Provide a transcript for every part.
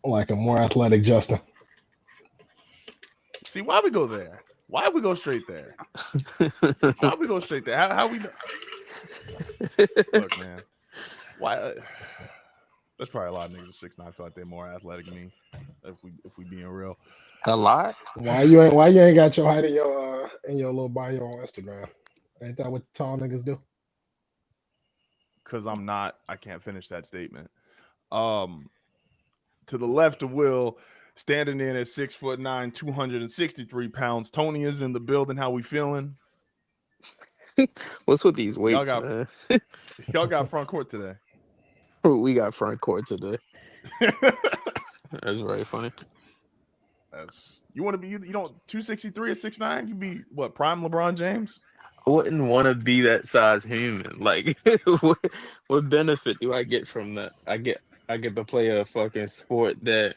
Like a more athletic Justin. See, why we go there? Why we go straight there? Why we go straight there? How we look, man? Why? There's probably a lot of niggas at 6'9" feel like they're more athletic than me. If we being real, A lot. Why you ain't got your height in your little bio on Instagram? Ain't that what tall niggas do? because I'm not. I can't finish that statement. To the left of Will, standing in at 6'9", 263 pounds. Tony is in the building. How we feeling? What's with these Y'all weights, got man? y'all got front court today. We got front court today. That's very funny. That's you want to be you don't 263 at 6'9", you be what, prime LeBron James? I wouldn't want to be that size human. Like, what benefit do I get from that? I get to play a fucking sport that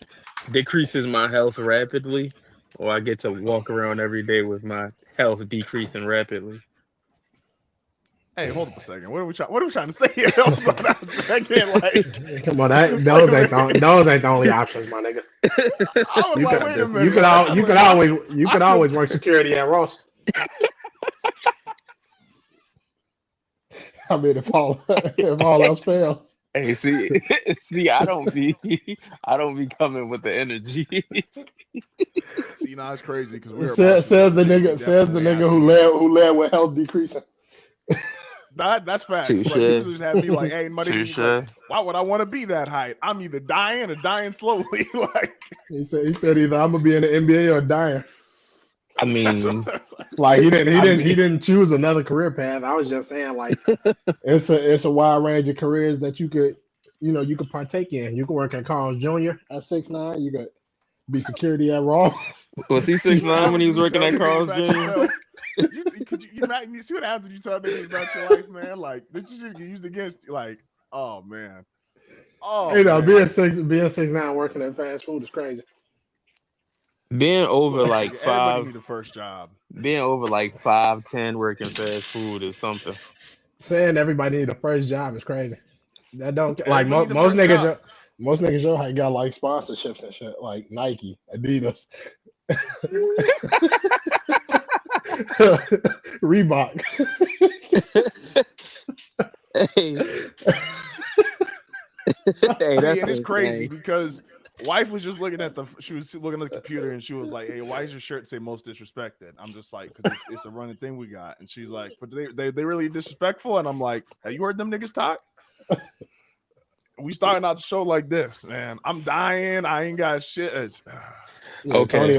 decreases my health rapidly, or I get to walk around every day with my health decreasing rapidly. Hey, hold up a second. What are we trying to say here? Hold on a second. Like, Come on, those ain't the only options, my nigga. I was like, wait a minute. You could always work security at Ross. I mean, if all else fails. Hey, see, I don't be coming with the energy. See, now it's crazy because says the nigga who led with health decreasing. That's facts. Like, people just have me like, hey, like, why would I want to be that height? I'm either dying or dying slowly. Like he said either I'm gonna be in the NBA or dying. I mean, like he didn't choose another career path. I was just saying, like, it's a wide range of careers that you could partake in. You can work at Carl's Jr. at 6'9". You could be security at Ross. Was he 6'9" when he was working at Carl's Jr.? You see what happens when you tell niggas about your life, man? Like, that you should get used against. Like, oh man, being 6'9" working at fast food is crazy. Being over like everybody 5, need a first job. Being over like 5'10" working fast food is something. Saying everybody need a first job is crazy. That don't like most niggas. Most niggas show got like sponsorships and shit, like Nike, Adidas, Reebok. Hey, and it's crazy because wife was just looking at the computer and she was like, hey, why does your shirt say most disrespected? I'm just like, because it's a running thing we got. And she's like, but they really disrespectful? And I'm like, have you heard them niggas talk? We starting out the show like this, man. I'm dying. I ain't got shit. Okay.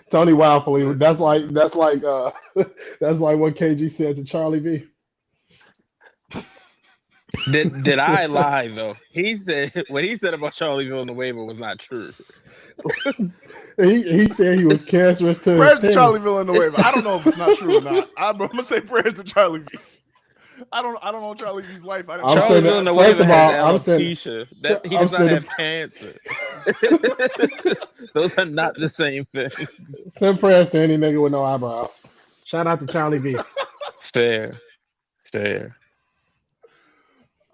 Tony Wildfully. That's like what KG said to Charlie V. Did I lie though? He said what he said about Charlie V on the waiver was not true. he said he was cancerous to prayers to Charlie V on the waiver. I don't know if it's not true or not. I'm gonna say prayers to Charlie V. I don't know Charlie V's life. Charlie V on the waiver has alopecia. He does not have cancer. Those are not the same things. Send prayers to any nigga with no eyebrows. Shout out to Charlie V. Fair.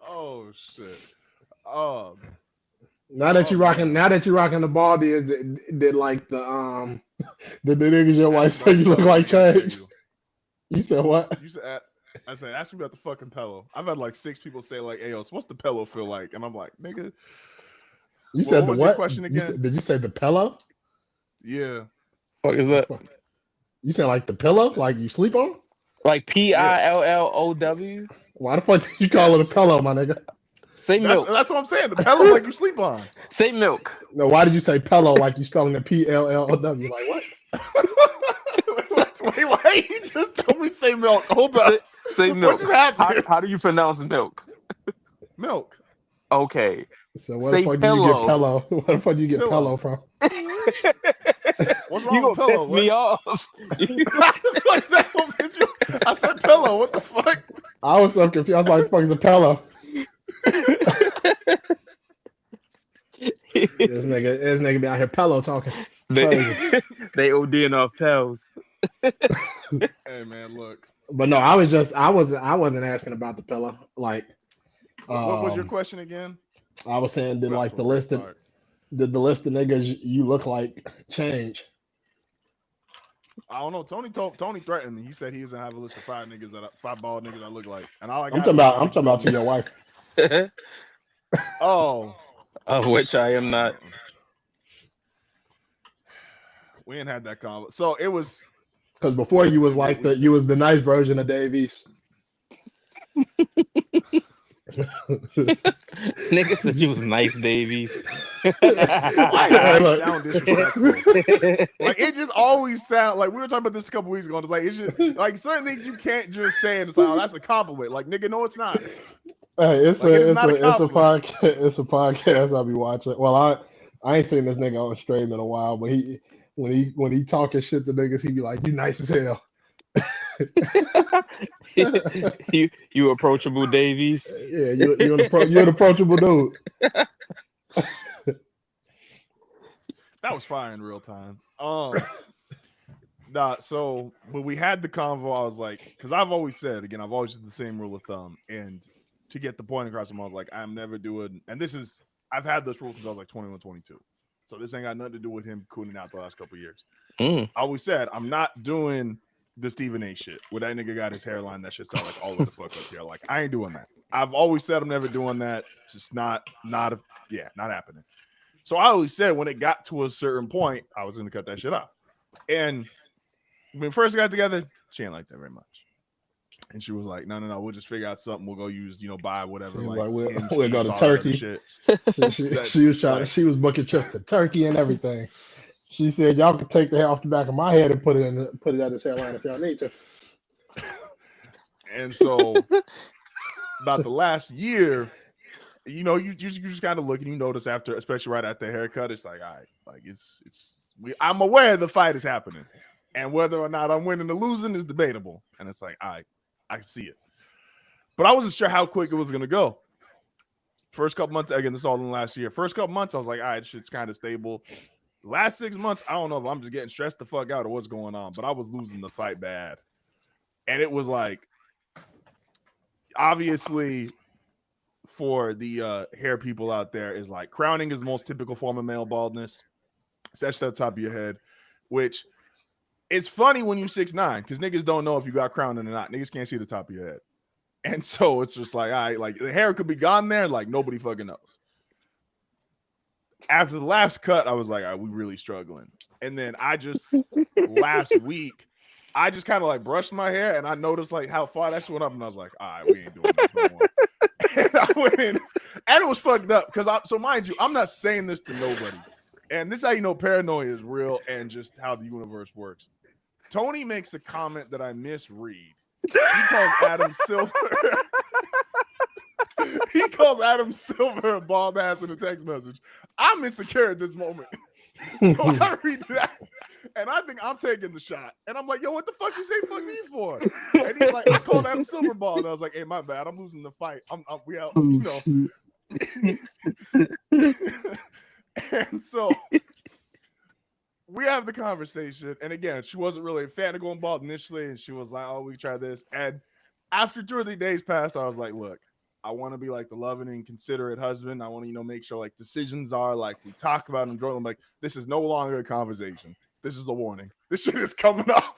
Oh shit. Now that you're rocking the ball, did like the niggas your wife say you look like change? You said what? You said I said ask me about the fucking pillow. I've had like 6 people say like, "Hey, yo, so what's the pillow feel like?" And I'm like, "Nigga." You said what was your question again? Did you say the pillow? Yeah. What is that? You said like the pillow, like you sleep on? Like PILLOW? Why the fuck did you call it a pillow, my nigga? Say milk. That's what I'm saying. The pillow like you sleep on. Say milk. No, why did you say pillow like you spelling the PLLOW? Like what? Wait, why you just told me say milk? Hold up. Say milk. What just happened? How do you pronounce milk? Milk. Okay. So where the fuck do you get pillow? Where the fuck do you get pillow from? What's wrong you with gonna pillow? piss me off? I said pillow. What the fuck? I was so confused. I was like, "The fuck is a pillow?" This nigga be out here pillow talking. They ODing off pills. Hey man, look. But no, I wasn't asking about the pillow. Like, what was your question again? I was saying, did like the list of Did the list of niggas you look like change? I don't know. Tony threatened me. He said he was gonna have a list of 5 niggas five bald niggas I look like, and all I got I'm talking about to your wife. Oh, of which I am not. We ain't had that convo. So it was because before you was like you was the nice version of Dave East. Nigga said you was nice, Davies. Why does nice sound disrespectful? Like it just always sound like we were talking about this a couple weeks ago. It's like it's just like certain things you can't just say and it's like, oh, that's a compliment. Like nigga, no, it's not. Hey, it's a podcast. It's a podcast I'll be watching. Well, I ain't seen this nigga on stream in a while, but when he talking shit to niggas, he be like, "You nice as hell." you approachable, Davies. Yeah, you're an approachable dude. That was fire in real time. So when we had the convo, I was like, because I've always said, again, I've always used the same rule of thumb, and to get the point across, I was like, I'm never doing, and I've had this rule since I was like 21, 22. So this ain't got nothing to do with him cooning out the last couple of years. I always said, I'm not doing the Stephen A shit where that nigga got his hairline, that shit sound like all of the fuck up here. Like, I ain't doing that. I've always said I'm never doing that. It's just not happening. So I always said when it got to a certain point, I was going to cut that shit off. And when we first got together, she ain't like that very much. And she was like, no, we'll just figure out something. We'll go use, buy whatever. Like we'll go to Turkey. She was booking trips to Turkey and everything. She said, y'all can take the hair off the back of my head and put it at his hairline if y'all need to. And so about the last year, you just kind of look and you notice after, especially right after the haircut, it's like, all right, like I'm aware the fight is happening. And whether or not I'm winning or losing is debatable. And it's like, all right, I see it. But I wasn't sure how quick it was going to go. First couple months, again, this is all in the last year. First couple months, I was like, all right, shit's kind of stable. Last 6 months, I don't know if I'm just getting stressed the fuck out or what's going on, but I was losing the fight bad. And it was like, obviously, for the hair people out there, is like crowning is the most typical form of male baldness. It's etched at the top of your head, which it's funny when you're 6'9", because niggas don't know if you got crowning or not. Niggas can't see the top of your head. And so it's just like, all right, like the hair could be gone there, like nobody fucking knows. After the last cut, I was like, all right, we really struggling. And then I just last week, I just kind of like brushed my hair and I noticed like how far that shit went up, and I was like, all right, we ain't doing this no more. And I went in, and it was fucked up because so mind you, I'm not saying this to nobody. And this is how you know paranoia is real and just how the universe works. Tony makes a comment that I misread. He calls Adam Silver. He calls Adam Silver a bald ass in a text message. I'm insecure at this moment. So I read that, and I think I'm taking the shot. And I'm like, yo, what the fuck you say fuck me for? And he's like, I called Adam Silver bald. And I was like, hey, my bad. I'm losing the fight. We out, And so we have the conversation. And again, she wasn't really a fan of going bald initially. And she was like, oh, we try this. And after 2 or 3 days passed, I was like, look, I want to be like the loving and considerate husband. I want to, make sure like decisions are like we talk about and join. Like, this is no longer a conversation. This is a warning. This shit is coming up.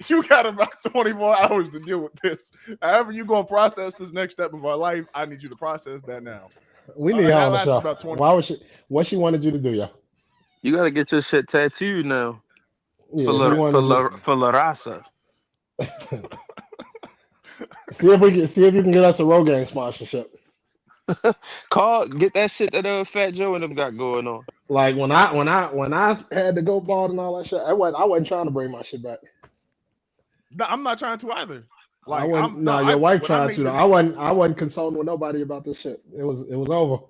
You got about 24 hours to deal with this. However you going to process this next step of our life, I need you to process that now. We need y'all on the show. Why was what she wanted you to do, y'all? You got to get your shit tattooed now. Yeah, for La Raza. See if you can get us a Rogaine sponsorship. Get that shit that Fat Joe and them got going on. Like when I had to go bald and all that shit, I wasn't trying to bring my shit back. No, I'm not trying to either. Like, your wife tried to. I wasn't consulting with nobody about this shit. It was over.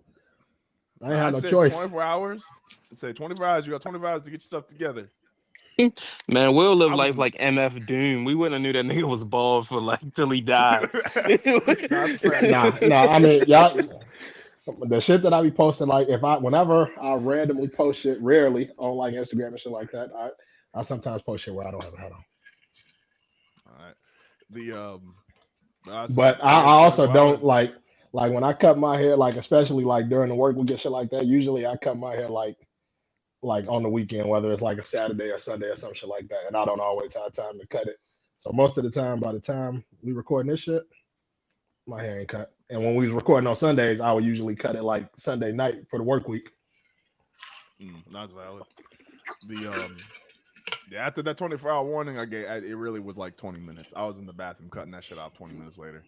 I ain't had no choice. 24 hours. I'd say 24 hours. You got 24 hours to get yourself together. Man, we'll live life like MF Doom. We wouldn't have knew that nigga was bald for like till he died. Nah. I mean, y'all, the shit that I be posting, like whenever I randomly post shit, rarely on like Instagram and shit like that, I sometimes post shit where I don't have a hat on. All right. But I also don't like when I cut my hair, like especially like during the work week and shit like that. Usually I cut my hair like like on the weekend, whether it's like a Saturday or Sunday or some shit like that, and I don't always have time to cut it. So most of the time, by the time we recording this shit, my hair ain't cut. And when we was recording on Sundays, I would usually cut it like Sunday night for the work week. That's valid. After that 24-hour warning I gave, it really was like 20 minutes. I was in the bathroom cutting that shit out 20 minutes later.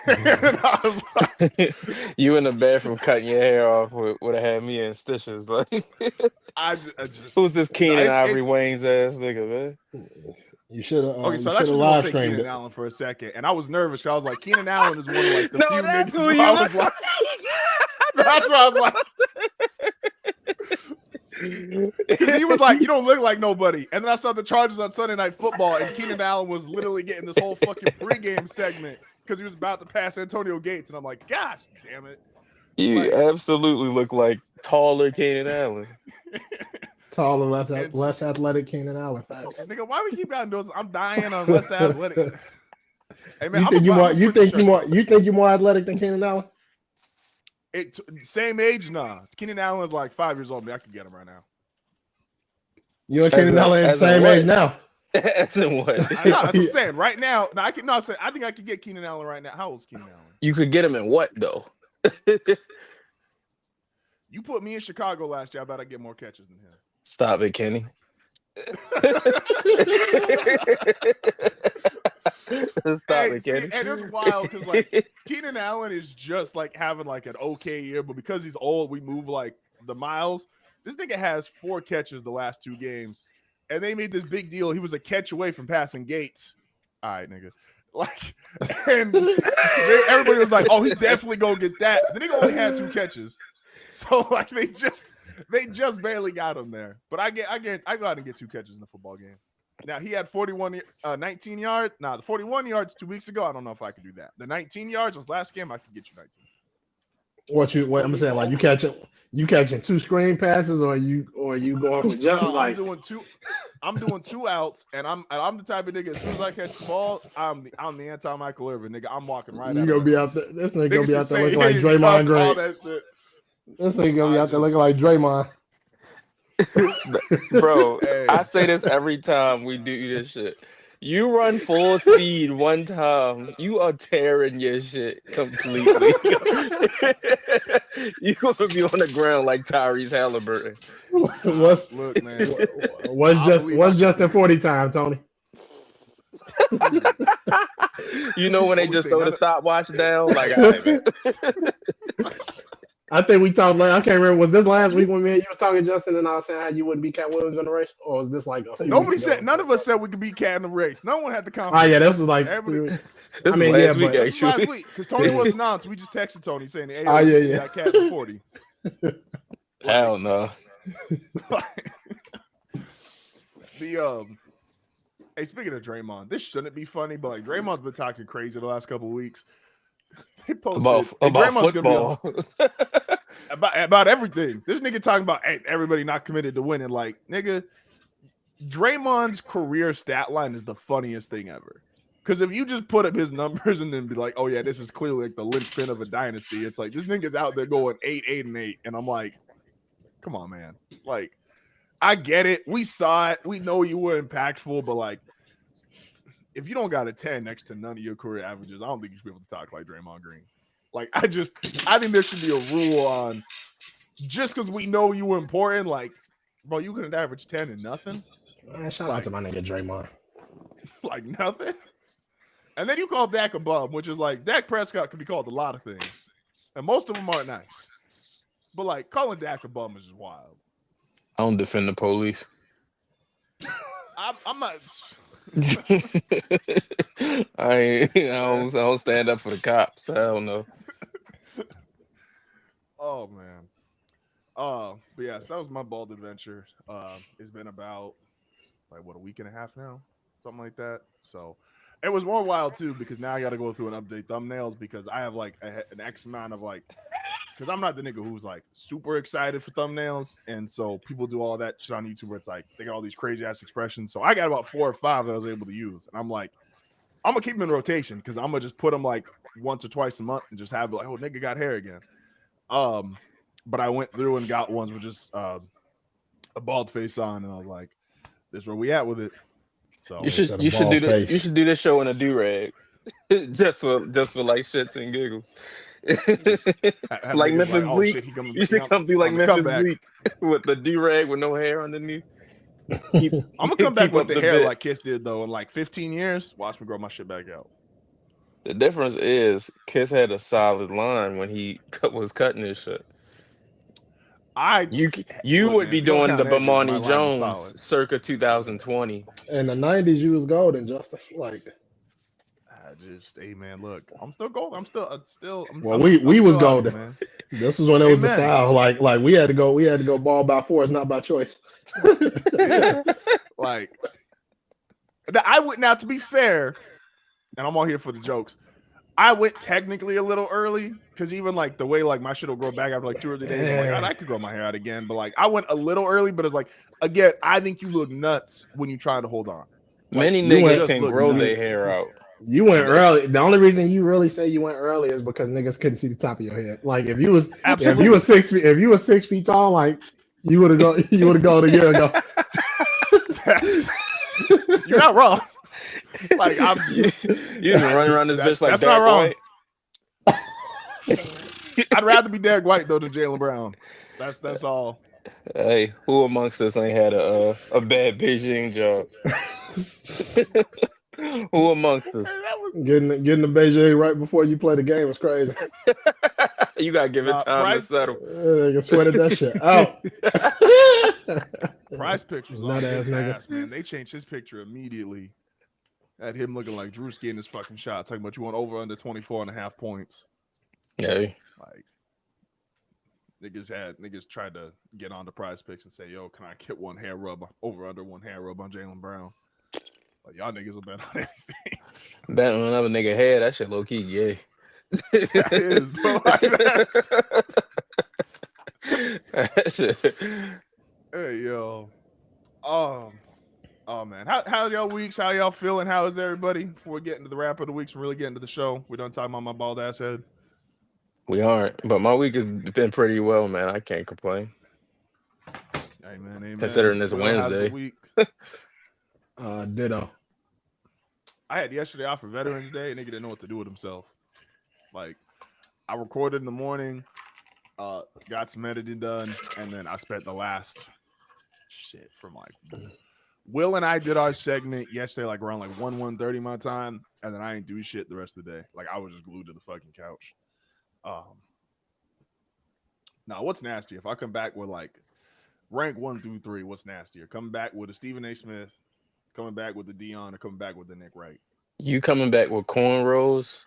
And I was like, you in the bathroom cutting your hair off would have had me in stitches. Like, I just who's this Keenan Ivory Wayne's ass nigga, man? You should have. Okay, so that's just gonna say Keenan Allen for a second, and I was nervous. I was like, Keenan Allen is one of like the few niggas who I was like, that's what I was like. Because he was like, you don't look like nobody. And then I saw the Chargers on Sunday Night Football, and Keenan Allen was literally getting this whole fucking pregame segment because he was about to pass Antonio Gates. And I'm like, gosh, damn it. You absolutely look like taller Keenan Allen. Taller, less athletic Keenan Allen. Nigga, why we keep gotten those? I'm dying on less athletic. Hey, man, you think you're more athletic than Keenan Allen? Same age, nah. Keenan Allen is like 5 years old. I can get him right now. You and Keenan Allen at the same age now. As in what? That's what I'm saying. Right now, I think I could get Keenan Allen right now. How old is Keenan Allen? You could get him in what though? You put me in Chicago last year. I bet I get more catches than him. Stop it, Kenny. Stop it, Kenny. And it's wild because like Keenan Allen is just like having like an okay year, but because he's old, we move like the miles. This nigga has 4 catches the last 2 games, and they made this big deal. He was a catch away from passing Gates. All right, nigga. Like, and everybody was like, "Oh, he's definitely gonna get that." The nigga only had 2 catches, so like they just barely got him there. But I go out and get 2 catches in the football game. Now he had 19 yards. The 41 yards 2 weeks ago. I don't know if I could do that. The 19 yards was last game. I could get you 19. What I'm saying, like you catching 2 screen passes, or you going for jump? No, like I'm doing 2 outs, and I'm the type of nigga. As soon as I catch the ball, I'm the anti-Michael Irvin nigga. I'm walking right. You gonna be out there? This nigga gonna be out there looking like Draymond Green. All that shit. This nigga gonna be out there looking like Draymond. Bro, I say this every time we do this shit. You run full speed one time, you are tearing your shit completely. You're gonna be on the ground like Tyrese Halliburton. Look, man. What's just in 40 time, Tony? You know when they just throw the stopwatch down? Like, all right, man. I think we talked. I can't remember. Was this last week when you was talking, Justin, and I was saying how you wouldn't beat Cat Williams in the race, or was this like nobody said? None of us said we could beat Cat in the race. No one had the confidence. Oh yeah, this was like this was last week because Tony wasn't on, so we just texted Tony saying, "Hey, got Cat in 40." Hell no. Hey, speaking of Draymond, this shouldn't be funny, but like Draymond's been talking crazy the last couple of weeks. They posted about football. About everything. This nigga talking about everybody not committed to winning. Like, nigga, Draymond's career stat line is the funniest thing ever. Because if you just put up his numbers and then be like, oh yeah, this is clearly like the linchpin of a dynasty, it's like this nigga's out there going 8-8-8, and I'm like, come on, man. Like, I get it. We saw it. We know you were impactful, but like, if you don't got a 10 next to none of your career averages, I don't think you should be able to talk like Draymond Green. Like, I think there should be a rule on just because we know you were important. Like, bro, you couldn't average 10 and nothing. Shout out to my nigga Draymond. Like nothing. And then you call Dak a bum, which is like Dak Prescott can be called a lot of things, and most of them aren't nice. But like calling Dak a bum is just wild. I don't defend the police. I'm not. I don't stand up for the cops. I don't know. Oh man. But yes, that was my bald adventure. It's been about like a week and a half now, something like that. So it was more wild too because now I got to go through and update thumbnails because I have like an X amount of like. Because I'm not the nigga who's like super excited for thumbnails. And so people do all that shit on YouTube where it's like they got all these crazy ass expressions. So I got about 4 or 5 that I was able to use. And I'm like, I'm going to keep them in rotation because I'm going to just put them like once or twice a month and just have like, oh, nigga got hair again. But I went through and got ones with just a bald face on, and I was like, "This is where we at with it." So You should do this show in a do-rag. just for like shits and giggles. Like Memphis Bleak. You should come do like Memphis Bleak with the do-rag with no hair underneath. I'm gonna come back with the hair like Kiss did though in like 15 years. Watch me grow my shit back out. The difference is Kiss had a solid line when he was cutting his shit. You would be doing the Bomani Jones circa 2020. In the 90s, you was golden, Justin. Like, hey man, look, I'm still golden. We was golden, man. This was when it was the style. Like we had to go ball by force, not by choice. Like, I would now, to be fair, and I'm all here for the jokes. I went technically a little early because even like the way like my shit will grow back after like 2 or 3 days, I'm like, God, I could grow my hair out again. But like I went a little early, but it's like again, I think you look nuts when you try to hold on. Like, many niggas can grow their hair out. You went early. The only reason you really say you went early is because niggas couldn't see the top of your head. Like if you was 6 feet tall, like you would have gone a year ago. You're not wrong. Like you been running around this bitch like that's Derek not wrong. White. I'd rather be Derek White though than Jaylen Brown. That's all. Hey, who amongst us ain't had a bad Beijing job? Who amongst us? Getting the Beijing right before you play the game is crazy. You gotta give it time to settle. They can sweated that shit out. Prize pictures on his ass, man. They changed his picture immediately. Had him looking like Drewski in his fucking shot. Talking about you want over under 24.5 points. Yeah. Like niggas tried to get on the Prize Picks and say, yo, can I get one hair rub over under one hair rub on Jaylen Brown? Like y'all niggas will bet on anything. Bet on another nigga hair, that shit low key gay. That is, bro. Like hey yo. Oh man, how y'all weeks? How y'all feeling? How is everybody? Before we get into the wrap of the weeks and really get into the show, we're done talking about my bald ass head. We aren't, but my week has been pretty well, man. I can't complain. Amen. Considering this Wednesday. Ditto. I had yesterday off for Veterans Day, and nigga didn't know what to do with himself. Like, I recorded in the morning, got some editing done, and then I spent the last shit from like. Will and I did our segment yesterday, like around like 1:30 my time, and then I ain't do shit the rest of the day. Like I was just glued to the fucking couch. Now what's nasty? If I come back with like rank 1 through 3, what's nastier? Coming back with a Stephen A. Smith, coming back with the Dion, or coming back with the Nick Wright? You coming back with cornrows?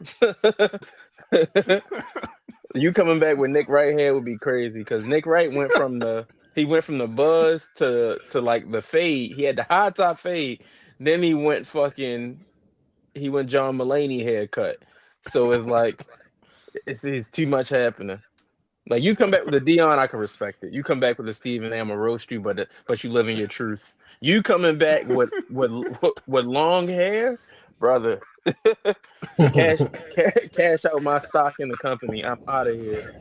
You coming back with Nick Wright hair would be crazy because Nick Wright went from the buzz to like the fade. He had the high top fade. Then he went John Mulaney haircut. So it's like it's too much happening. Like you come back with a Dion, I can respect it. You come back with a Steven, I'm gonna roast you, but you live in your truth. You coming back with long hair, brother. cash out my stock in the company. I'm out of here.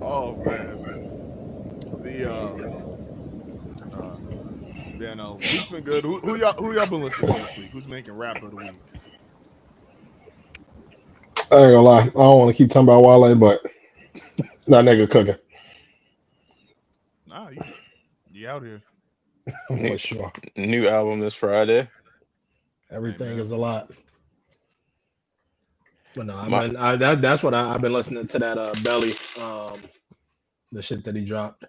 Oh man, week's been good. Who y'all been listening to this week? Who's making rap of the week? I ain't gonna lie, I don't want to keep talking about Wale, but that nigga cooking. Nah, you out here for sure. New album this Friday. Everything is a lot. But no, that's what I've been listening to, that Belly, the shit that he dropped.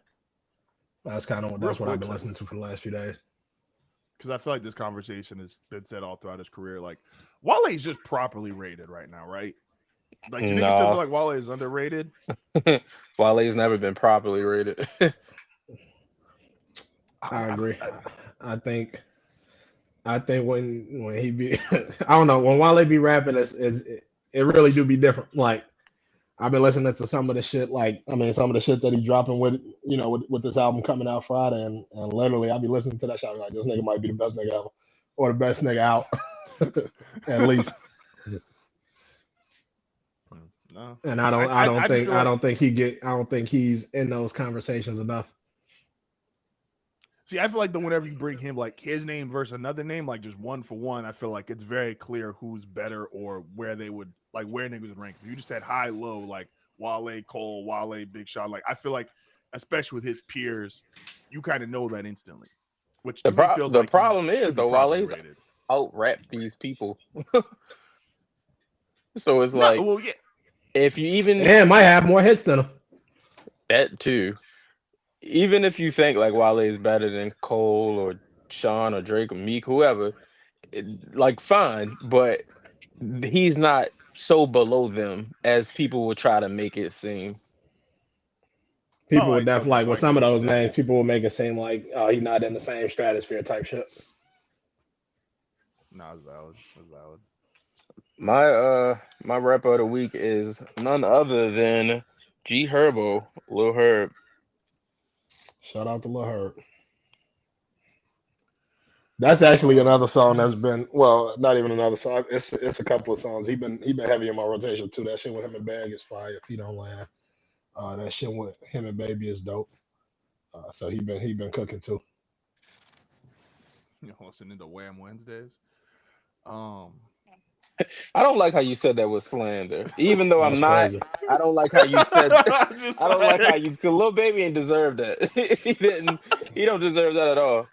That's what I've been listening to for the last few days. Because I feel like this conversation has been said all throughout his career. Like Wale's just properly rated right now, right? Like you niggas still feel like Wale is underrated? Wale's never been properly rated. I agree. I think when he be I don't know, when Wale be rapping, it really do be different. Like I've been listening to some of the shit, some of the shit that he dropping with this album coming out Friday, and literally I'll be listening to that shit like, this nigga might be the best nigga ever, or the best nigga out, at least. No. And I don't I don't think he's in those conversations enough. See, I feel like whenever you bring him like his name versus another name, like just one for one, I feel like it's very clear who's better or where they would like where niggas would rank. If you just said high low, like Wale, Cole, Wale, Big Sean, like I feel like, especially with his peers, you kind of know that instantly. Which to me feels The like problem should is be though, properly Wale's rated. out rap these people. So it's No, like well, yeah. if you even And might have more hits than him. that too, even if you think like Wale is better than Cole or Sean or Drake or Meek, whoever, like fine, but he's not so below them as people will try to make it seem. People Oh, would definitely okay, like so with I some of agree those with that. names. People will make it seem like he's not in the same stratosphere type shit. No, it's valid. It's valid. My rapper of the week is none other than G Herbo, Lil Herb. Shout out to Lil Herb. That's actually another song that's been not even another song. It's a couple of songs. He been heavy in my rotation too. That shit with him and Bag is fire. If you don't laugh, that shit with him and Baby is dope. So he been cooking too. You know, listening to Wham Wednesdays. I don't like how you said that was slander. Even though I'm That's not, crazy. I don't like how you said Just I don't like how like you Lil Baby ain't deserve that. He don't deserve that at all.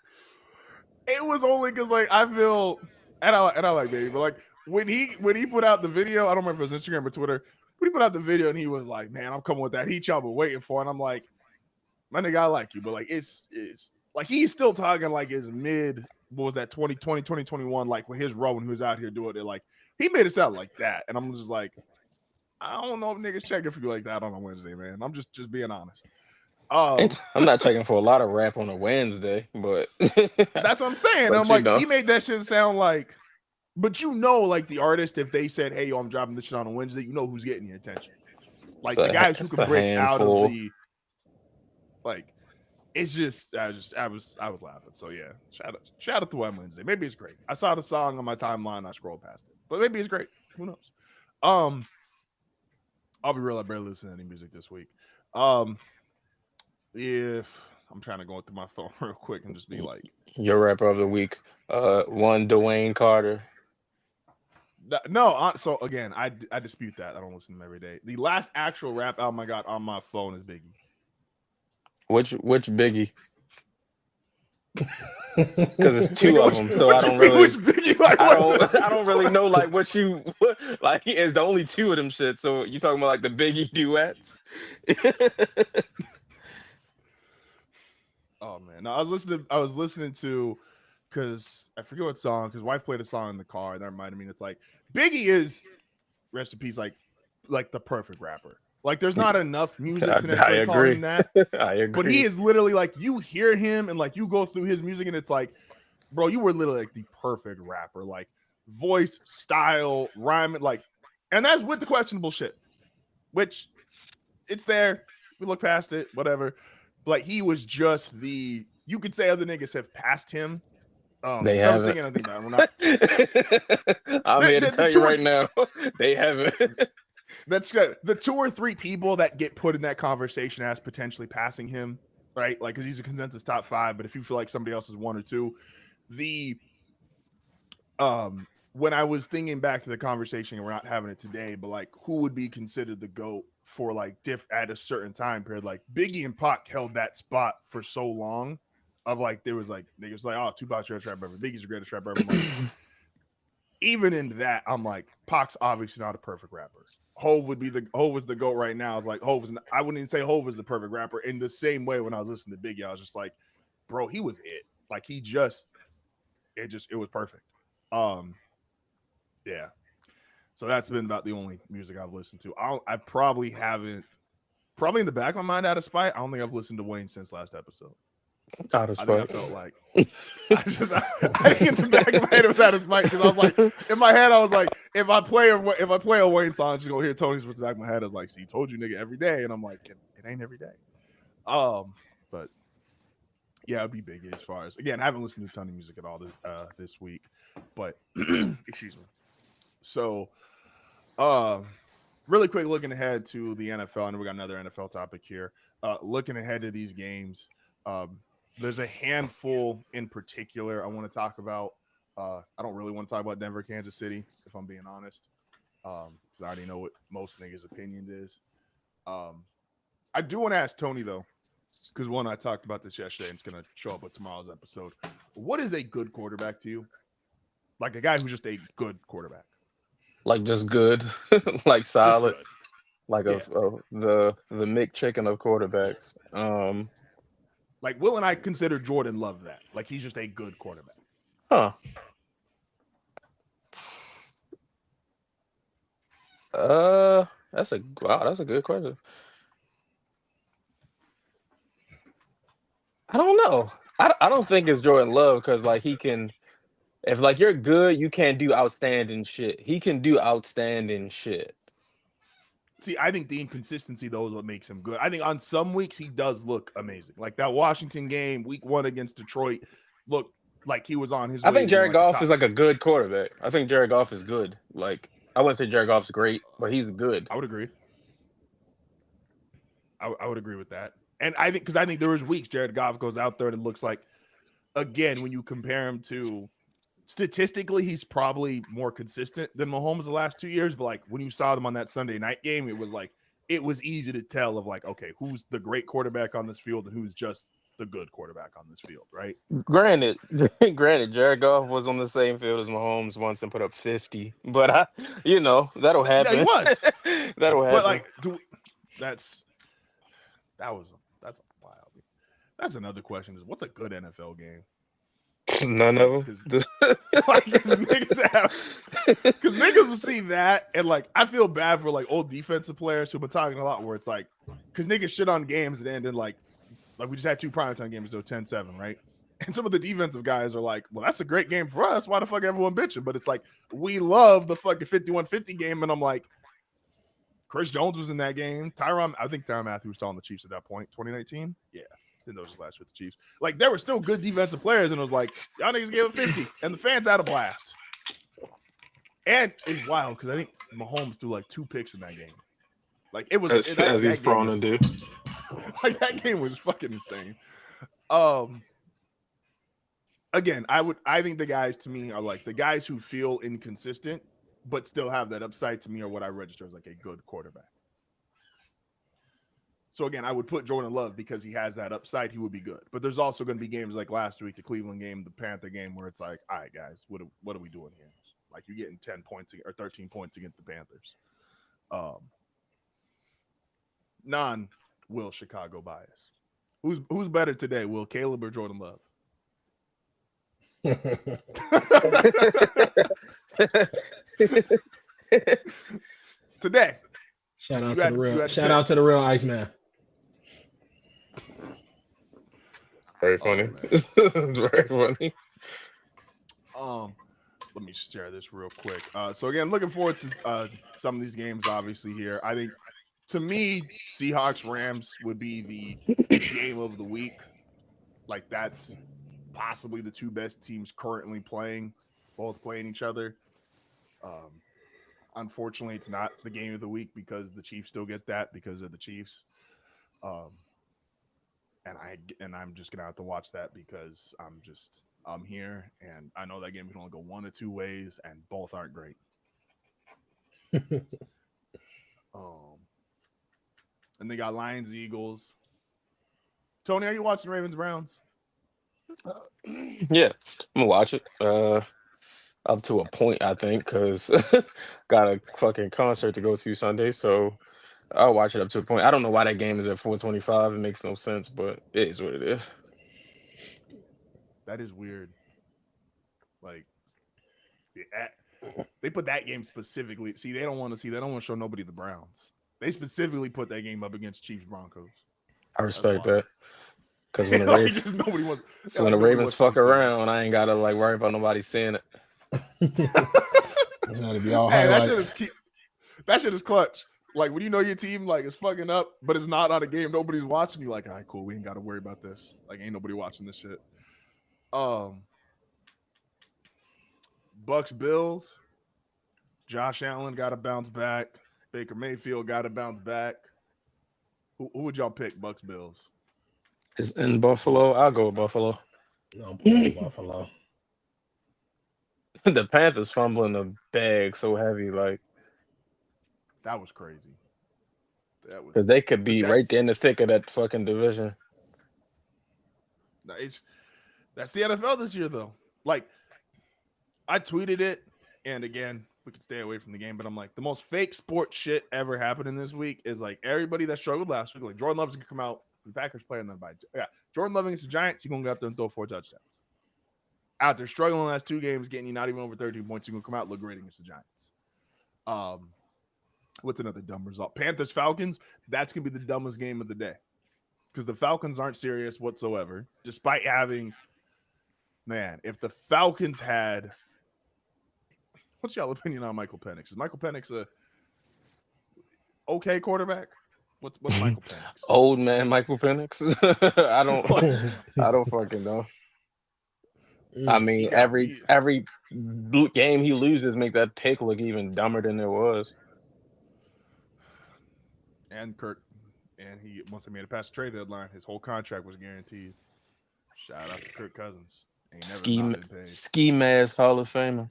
it was only because like I feel and I like Baby, but like when he put out the video, I don't remember if it was Instagram or Twitter. When he put out the video and he was like, "Man, I'm coming with that heat y'all been waiting for," and I'm like, "My nigga, I like you," but like it's like he's still talking like his mid. What was that 2020 2021 like when his run when he was out here doing it like he made it sound like that, and I'm just like, I don't know if niggas checking for you like that on a Wednesday, man. I'm just being honest. I'm not checking for a lot of rap on a Wednesday, but That's what I'm saying. but I'm you like, know, he made that shit sound like, but you know, like the artist, if they said, "Hey, yo, I'm dropping this shit on a Wednesday," you know who's getting your attention. Like the guys who it's can a break out of handful. the, like, it's just, I was laughing. So yeah, shout out to Wham Wednesday. Maybe it's great. I saw the song on my timeline. I scrolled past it, but maybe it's great. Who knows? I'll be real. I barely listen to any music this week. If I'm trying to go through my phone real quick and just be like, Your rapper of the week, one Dwayne Carter. no. So again, I dispute that. I don't listen to them every day. The last actual rap album I got on my phone is Biggie. Which Biggie? Because it's two Nigga, of them, so I don't really. which Biggie? Like, I don't really know like what like. It's the only two of them shit. So you talking about like the Biggie duets? Oh man, no, I was listening to because I forget what song. Because wife played a song in the car and that reminded me. It's like Biggie is rest in peace, like the perfect rapper. Like there's not enough music to I necessarily call agree. him that. I agree. But he is literally like you hear him and like you go through his music and it's like, bro, you were literally like the perfect rapper, like voice, style, rhyming, like, and that's with the questionable shit, which it's there. We look past it, whatever. Like he was just the. You could say other niggas have passed him. They So I was haven't. thinking about it. We're not. I'm here to tell you right now, they haven't. That's good. The 2 or 3 people that get put in that conversation as potentially passing him, right? Like, because he's a consensus top 5. But if you feel like somebody else is 1 or 2, the when I was thinking back to the conversation, and we're not having it today, but like, who would be considered the GOAT for like at a certain time period? Like Biggie and Pac held that spot for so long. Of like, there was like niggas like, oh, Tupac's the greatest rapper ever. Biggie's the greatest rapper ever. Like, even in that, I'm like, Pac's obviously not a perfect rapper. Hove was the GOAT right now. It's like I wouldn't even say Hove is the perfect rapper. In the same way, when I was listening to Biggie, I was just like, bro, he was it. Like it was perfect. Yeah. So that's been about the only music I've listened to. I probably haven't. Probably in the back of my mind, out of spite, I don't think I've listened to Wayne since last episode. Out of spite. I think I felt like I think in the back of my head it was out of spite because I was like, in my head I was like, if I play a Wayne song, just go hear Tony's with the back of my head. I was like, "See, told you, nigga, every day," and I'm like, it ain't every day. But yeah, it'd be big as far as again. I haven't listened to a ton of music at all this week, but excuse me. So, really quick, looking ahead to the NFL, and we got another NFL topic here. Looking ahead to these games, there's a handful in particular I want to talk about. I don't really want to talk about Denver, Kansas City, if I'm being honest, because I already know what most niggas' opinion is. I do want to ask Tony, though, because one, I talked about this yesterday, and it's going to show up with tomorrow's episode. What is a good quarterback to you? Like a guy who's just a good quarterback. Like just good, like solid, Just good. like Yeah. the Mick Chicken of quarterbacks. Like Will and I consider Jordan Love that. Like he's just a good quarterback. Huh. That's a good question. I don't know. I don't think it's Jordan Love because like he can, if like you're good, you can't do outstanding shit. He can do outstanding shit. See, I think the inconsistency, though, is what makes him good. I think on some weeks he does look amazing. Like that Washington game, week 1 against Detroit, looked like he was on his way. I think Jared Goff is like top. a good quarterback. I think Jared Goff is good. Like I wouldn't say Jared Goff's great, but he's good. I would agree. I would agree with that. And I think because I think there was weeks Jared Goff goes out there and it looks like, again, when you compare him to statistically, he's probably more consistent than Mahomes the last 2 years. But like when you saw them on that Sunday night game, it was easy to tell of like, okay, who's the great quarterback on this field and who's just the good quarterback on this field, right? Granted, Jared Goff was on the same field as Mahomes once and put up 50, but that'll happen. Yeah, he was. That'll happen. But like, that's wild. That's another question: is what's a good NFL game? None of them. Because niggas will see that and like I feel bad for like old defensive players who've been talking a lot where it's like because niggas shit on games and then like we just had 2 primetime games though 10-7, right? And some of the defensive guys are like, well, that's a great game for us. Why the fuck everyone bitching? But it's like we love the fucking 51-50 game, and I'm like, Chris Jones was in that game. I think Tyrann Mathieu was still on the Chiefs at that point, 2019. Yeah. Didn't know his last with the Chiefs. Like there were still good defensive players, and it was like y'all niggas gave him 50, and the fans had a blast. And it's wild because I think Mahomes threw like 2 picks in that game. Like it was as he's prone to do. Like that game was fucking insane. Again, I think the guys to me are like the guys who feel inconsistent but still have that upside to me are what I register as like a good quarterback. So again, I would put Jordan Love because he has that upside. He would be good. But there's also going to be games like last week, the Cleveland game, the Panther game, where it's like, all right, guys, what are we doing here? Like you're getting 10 points or 13 points against the Panthers. Non-Will Chicago bias. Who's better today, Will, Caleb or Jordan Love? Today. Shout out to the real Iceman. Very funny. Very funny. Let me share this real quick. So again, looking forward to some of these games. Obviously, here I think to me, Seahawks Rams would be the game of the week. Like that's possibly the 2 best teams currently playing, both playing each other. Unfortunately, it's not the game of the week because the Chiefs still get that because of the Chiefs. And I'm just gonna have to watch that because I'm here and I know that game can only go 1 or 2 ways and both aren't great. And they got Lions, Eagles. Tony, are you watching Ravens Browns? Yeah, I'm gonna watch it. Up to a point, I think, because got a fucking concert to go to Sunday, so I'll watch it up to a point. I don't know why that game is at 4:25. It makes no sense, but it is what it is. That is weird. Like, they put that game specifically. See, they don't want to show nobody the Browns. They specifically put that game up against Chiefs Broncos. I respect that. Because when the when the Ravens fuck around, I ain't gotta like worry about nobody seeing it. That shit is clutch. Like when you know your team like is fucking up, but it's not on a game nobody's watching. You like, all right, cool. We ain't got to worry about this. Like, ain't nobody watching this shit. Bucks Bills. Josh Allen got to bounce back. Baker Mayfield got to bounce back. Who would y'all pick? Bucks, Bills. Is in Buffalo. I'll go with Buffalo. No, I'm playing Buffalo. The Panthers fumbling the bag so heavy, like that was crazy. Because they could be right there in the thick of that fucking division. That's the NFL this year, though. Like, I tweeted it, and again, we could stay away from the game, but I'm like, the most fake sports shit ever happening this week is like everybody that struggled last week, like Jordan Love's gonna come out, the Packers playing them by Jordan Love against the Giants, he's gonna go out there and throw 4 touchdowns. Out there struggling the last 2 games, getting you not even over 13 points, you're gonna come out look great against the Giants. What's another dumb result? Panthers Falcons. That's gonna be the dumbest game of the day because the Falcons aren't serious whatsoever, despite having. Man, if the Falcons had, what's y'all opinion on Michael Penix? Is Michael Penix a okay quarterback? What's Michael Penix? Old man Michael Penix. I don't fucking know. I mean, every game he loses make that pick look even dumber than it was. And Kirk, and he once he made it past the trade deadline, his whole contract was guaranteed. Shout out to Kirk Cousins. Ski mask Hall of Famer.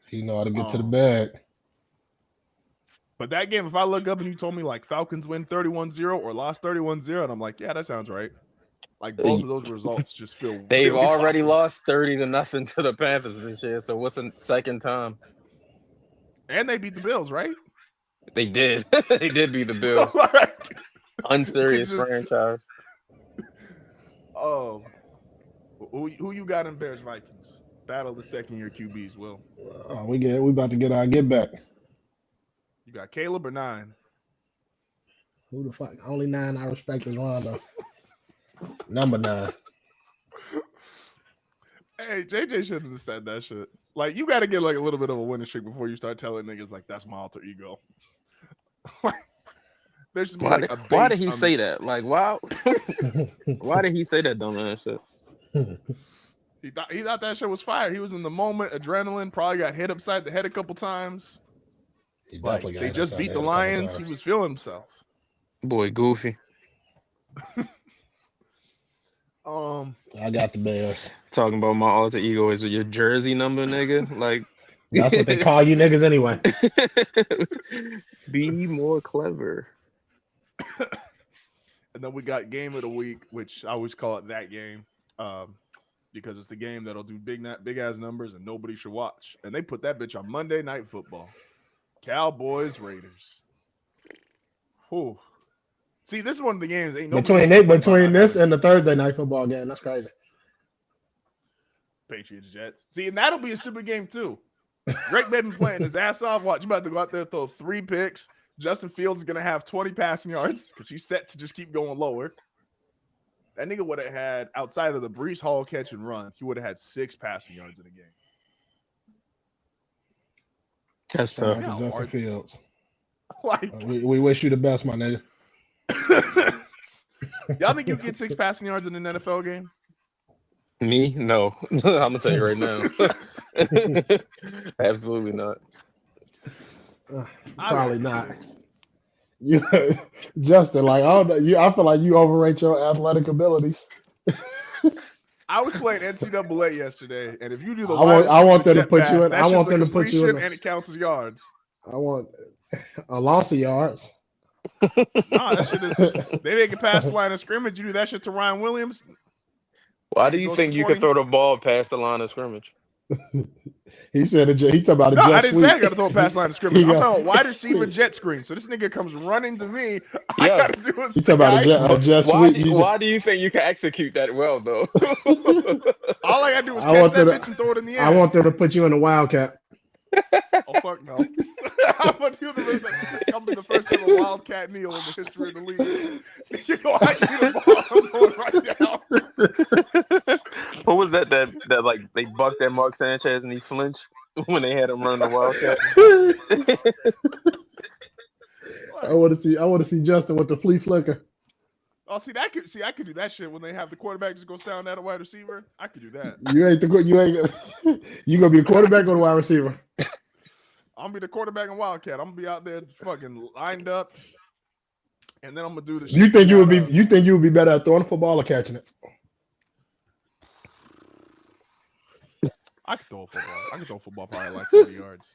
He know how to get to the bag. But that game, if I look up and you told me like Falcons win 31-0 or lost 31-0, and I'm like, yeah, that sounds right. Like both of those results just feel they've really already possible. Lost 30-0 to the Panthers this year. So what's the second time? And they beat the Bills, right? They did. They did beat the Bills. Unserious franchise. Oh, who you got in Bears Vikings? Battle the second-year QBs. Will we about to get our get back. You got Caleb or 9? Who the fuck? Only 9 I respect is Rondo. Number 9. Hey, JJ shouldn't have said that shit. Like, you got to get like a little bit of a winning streak before you start telling niggas like that's my alter ego. There's why did he say that? Like, wow. Why did he say that dumbass shit? He thought that shit was fire. He was in the moment, adrenaline. Probably got hit upside the head a couple times. They just beat the Lions. He was feeling himself. Boy, goofy. I got the Bears. Talking about my alter ego is with your jersey number, nigga. Like that's what they call you niggas anyway. Be more clever. And then we got game of the week, which I always call it that game, because it's the game that'll do big ass numbers and nobody should watch. And they put that bitch on Monday Night Football. Cowboys Raiders. Whew. See, this is one of the games. Ain't between this and the Thursday Night Football game. That's crazy. Patriots Jets. See, and that'll be a stupid game too. Drake been playing his ass off. Watch, you about to go out there and throw 3 picks. Justin Fields is gonna have 20 passing yards because he's set to just keep going lower. That nigga would have had, outside of the Breece Hall catch and run, he would have had 6 passing yards in the game. That's tough. Justin Fields. Like, we wish you the best, my nigga. Y'all think you get 6 passing yards in an NFL game? Me? No. I'm gonna tell you right now. Absolutely not. Probably not. You, Justin, like I feel like you overrate your athletic abilities. I was playing NCAA yesterday, and if you do the I want them to put you in. I want them to put you in, and it counts as yards. I want a loss of yards. Nah, that shit is. They make it past the line of scrimmage. You do that shit to Ryan Williams. Why do you think you could throw the ball past the line of scrimmage? He said he talking about a jet I didn't sweep. say I got to throw a pass line of scrimmage. I'm talking about wide receiver jet screen. So this nigga comes running to me. I got to do a He talking about a jet sweep. Why do you think you can execute that well, though? All I got to do is catch that bitch and throw it in the air. I want them to put you in a wildcat. Oh, fuck no. I'm going to do the rest. I'll be the first ever wildcat kneel in the history of the league. You know, I need a ball. I'm going right down. What was that like they bucked at Mark Sanchez and he flinched when they had him run the wildcat? I want to see Justin with the flea flicker. Oh, I could do that shit when they have the quarterback just go down at a wide receiver. I could do that. You gonna be a quarterback or a wide receiver? I'm gonna be the quarterback and Wildcat. I'm gonna be out there fucking lined up, and then I'm gonna do the shit. You think you would be better at throwing the football or catching it? I could throw a football. I could throw a football probably like 40 yards.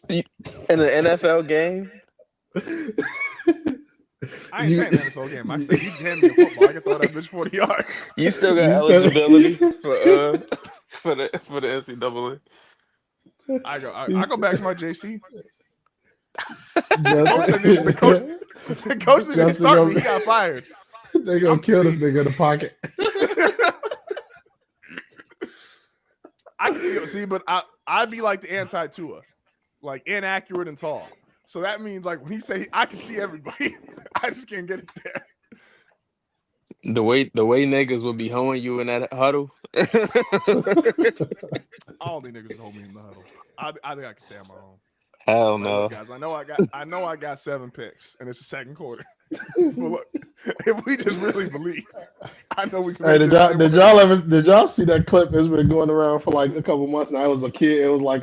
In an NFL game? I ain't saying NFL game. I said you just hand me a football. I can throw that bitch 40 yards. You still got eligibility for the NCAA. I go back to my JC. The coach didn't start me. He got fired. They gonna kill this nigga in the pocket. I can see, but I'd be like the anti-Tua, like inaccurate and tall. So that means like when he say I can see everybody, I just can't get it there. The way niggas would be hoeing you in that huddle. I don't think niggas would hold me in the huddle. I think I can stay on my own. Hell no, guys. I know I got 7 picks, and it's the second quarter. But look, if we just really believe, I know we can. Hey, did y'all see that clip? It's been going around for like a couple months now. It was a kid. It was like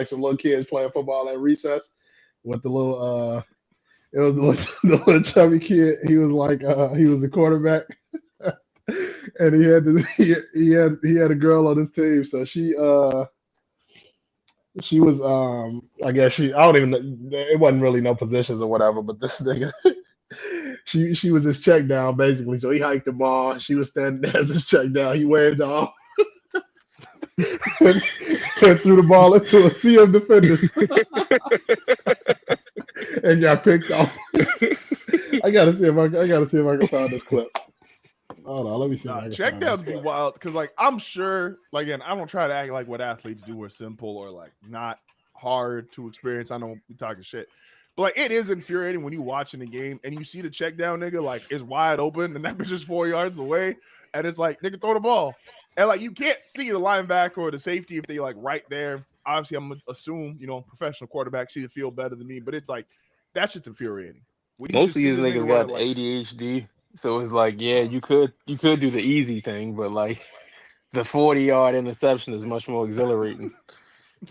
some little kids playing football at recess with the little it was the little chubby kid. He was like he was the quarterback, and he had a girl on his team. So she was I guess I don't even know, it wasn't really no positions or whatever, but this nigga she was his check down basically. So he hiked the ball. She was standing there as his check down. He waved off and threw the ball into a sea of defenders and got picked off. I gotta see if I can find this clip. Hold on, let me see. Check downs be wild because, like, I'm sure, like, again, I don't try to act like what athletes do are simple or like not hard to experience. I know we talking shit, but like, it is infuriating when you watching the game and you see the check down nigga like is wide open and that bitch is 4 yards away, and it's like nigga throw the ball, and like you can't see the linebacker or the safety if they like right there. Obviously, I'm gonna assume professional quarterbacks see the field better than me, but it's like that shit's infuriating. Most of these niggas got ADHD. So it's like, yeah, you could do the easy thing, but like the 40-yard interception is much more exhilarating.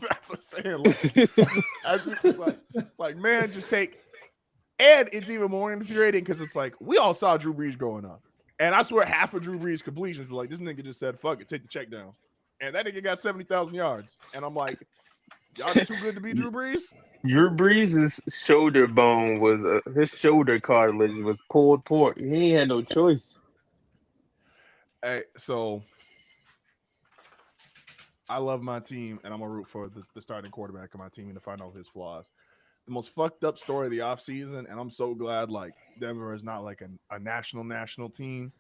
That's what I'm saying. Like, man, just take. And it's even more infuriating because it's like we all saw Drew Brees growing up, and I swear half of Drew Brees' completions were like this nigga just said, "Fuck it, take the check down," and that nigga got 70,000 yards, and I'm like, y'all too good to be Drew Brees. Drew Brees' shoulder bone was his shoulder cartilage was pulled pork. He ain't had no choice. Hey, so I love my team, and I'm gonna root for the starting quarterback of my team and to find out his flaws. The most fucked up story of the offseason, and I'm so glad like Denver is not like a national team.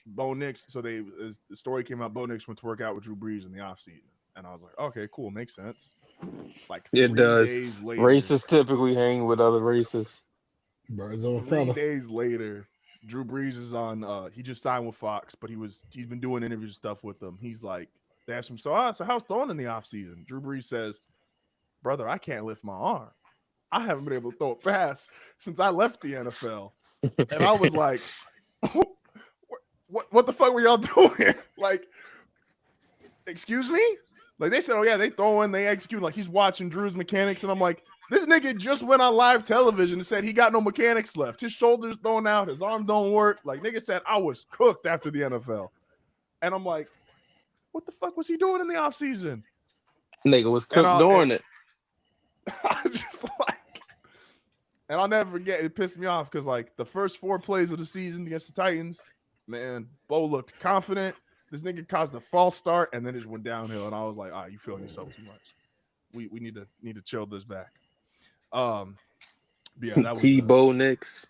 Bo Nix, so the story came out. Bo Nix went to work out with Drew Brees in the offseason. And I was like, okay, cool, makes sense. Like it does. Days later, racists typically hang with other races. Birds on 3 days later, Drew Brees is on. He just signed with Fox, but he's been doing interview stuff with them. He's like, they asked him, so how's throwing in the offseason? Drew Brees says, brother, I can't lift my arm. I haven't been able to throw a pass since I left the NFL. And I was like, what the fuck were y'all doing? Like, excuse me? Like, they said, oh, yeah, they throw in, they execute. Like, he's watching Drew's mechanics. And I'm like, this nigga just went on live television and said he got no mechanics left. His shoulder's thrown out. His arm don't work. Like, nigga said, I was cooked after the NFL. And I'm like, what the fuck was he doing in the offseason? Nigga was cooked during it. I was just like, and I'll never forget, it pissed me off because, like, the first 4 plays of the season against the Titans, man, Bo looked confident. This nigga caused a false start, and then it just went downhill. And I was like, you feeling yourself too much. We need to chill this back. Yeah, that was Bo Nix.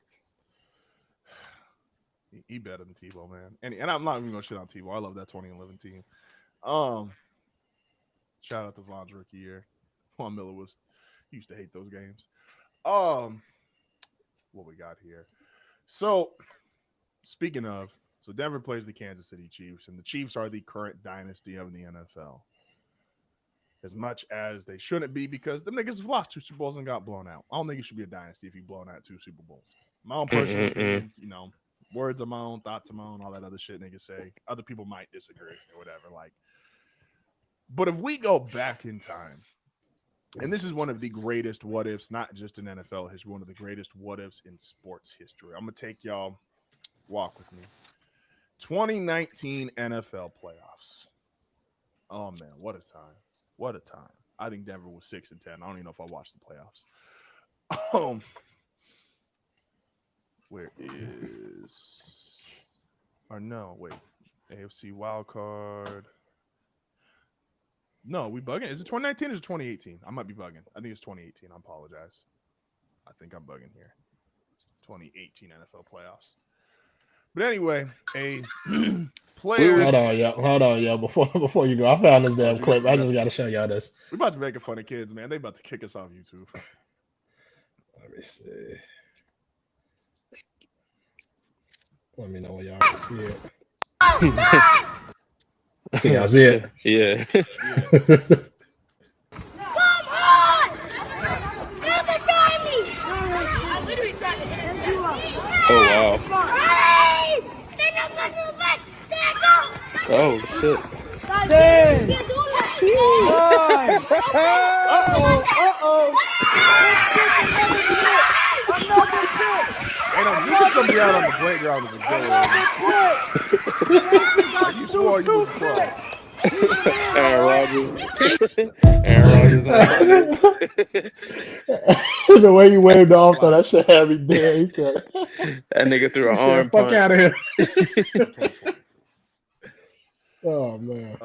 He better than Tebow, man. And I'm not even gonna shit on Tebow. I love that 2011 team. Shout out to Vaughn's rookie year. Von Miller used to hate those games. What we got here? So speaking of. So Denver plays the Kansas City Chiefs, and the Chiefs are the current dynasty of the NFL. As much as they shouldn't be, because the niggas have lost 2 Super Bowls and got blown out. I don't think it should be a dynasty if you've blown out 2 Super Bowls. My own personal opinion, words of my own, thoughts of my own, all that other shit niggas say. Other people might disagree or whatever. Like, but if we go back in time, And this is one of the greatest what ifs, not just in NFL history, one of the greatest what ifs in sports history. I'm going to take y'all, walk with me. 2019 NFL playoffs. Oh, man, what a time. What a time. I think Denver was 6-10. I don't even know if I watched the playoffs. Where is, or no, wait, AFC wild card. No, we bugging. Is it 2019 or is it 2018? I might be bugging. I think it's 2018. I apologize. I think I'm bugging here. 2018 NFL playoffs. But anyway, a player. Hold on, yo. Before you go, I found this damn clip. I just got to show y'all this. We're about to make it fun of kids, man. They about to kick us off YouTube. Let me see. Let me know when y'all can see it. Can y'all see it? Yeah. Come on! Get beside me! I literally tried to hit it. Oh wow. Hey! Stand up, let's move back! Stand up! Oh shit. Stand! Hey, no, drinking somebody out on the playground was exhilarating. Like you swore you was a pro. Aaron Rodgers. Aaron Rodgers. The way you waved off, though, that shit had me dead. He said, That nigga threw an arm "Fuck punch. out of here." Oh man.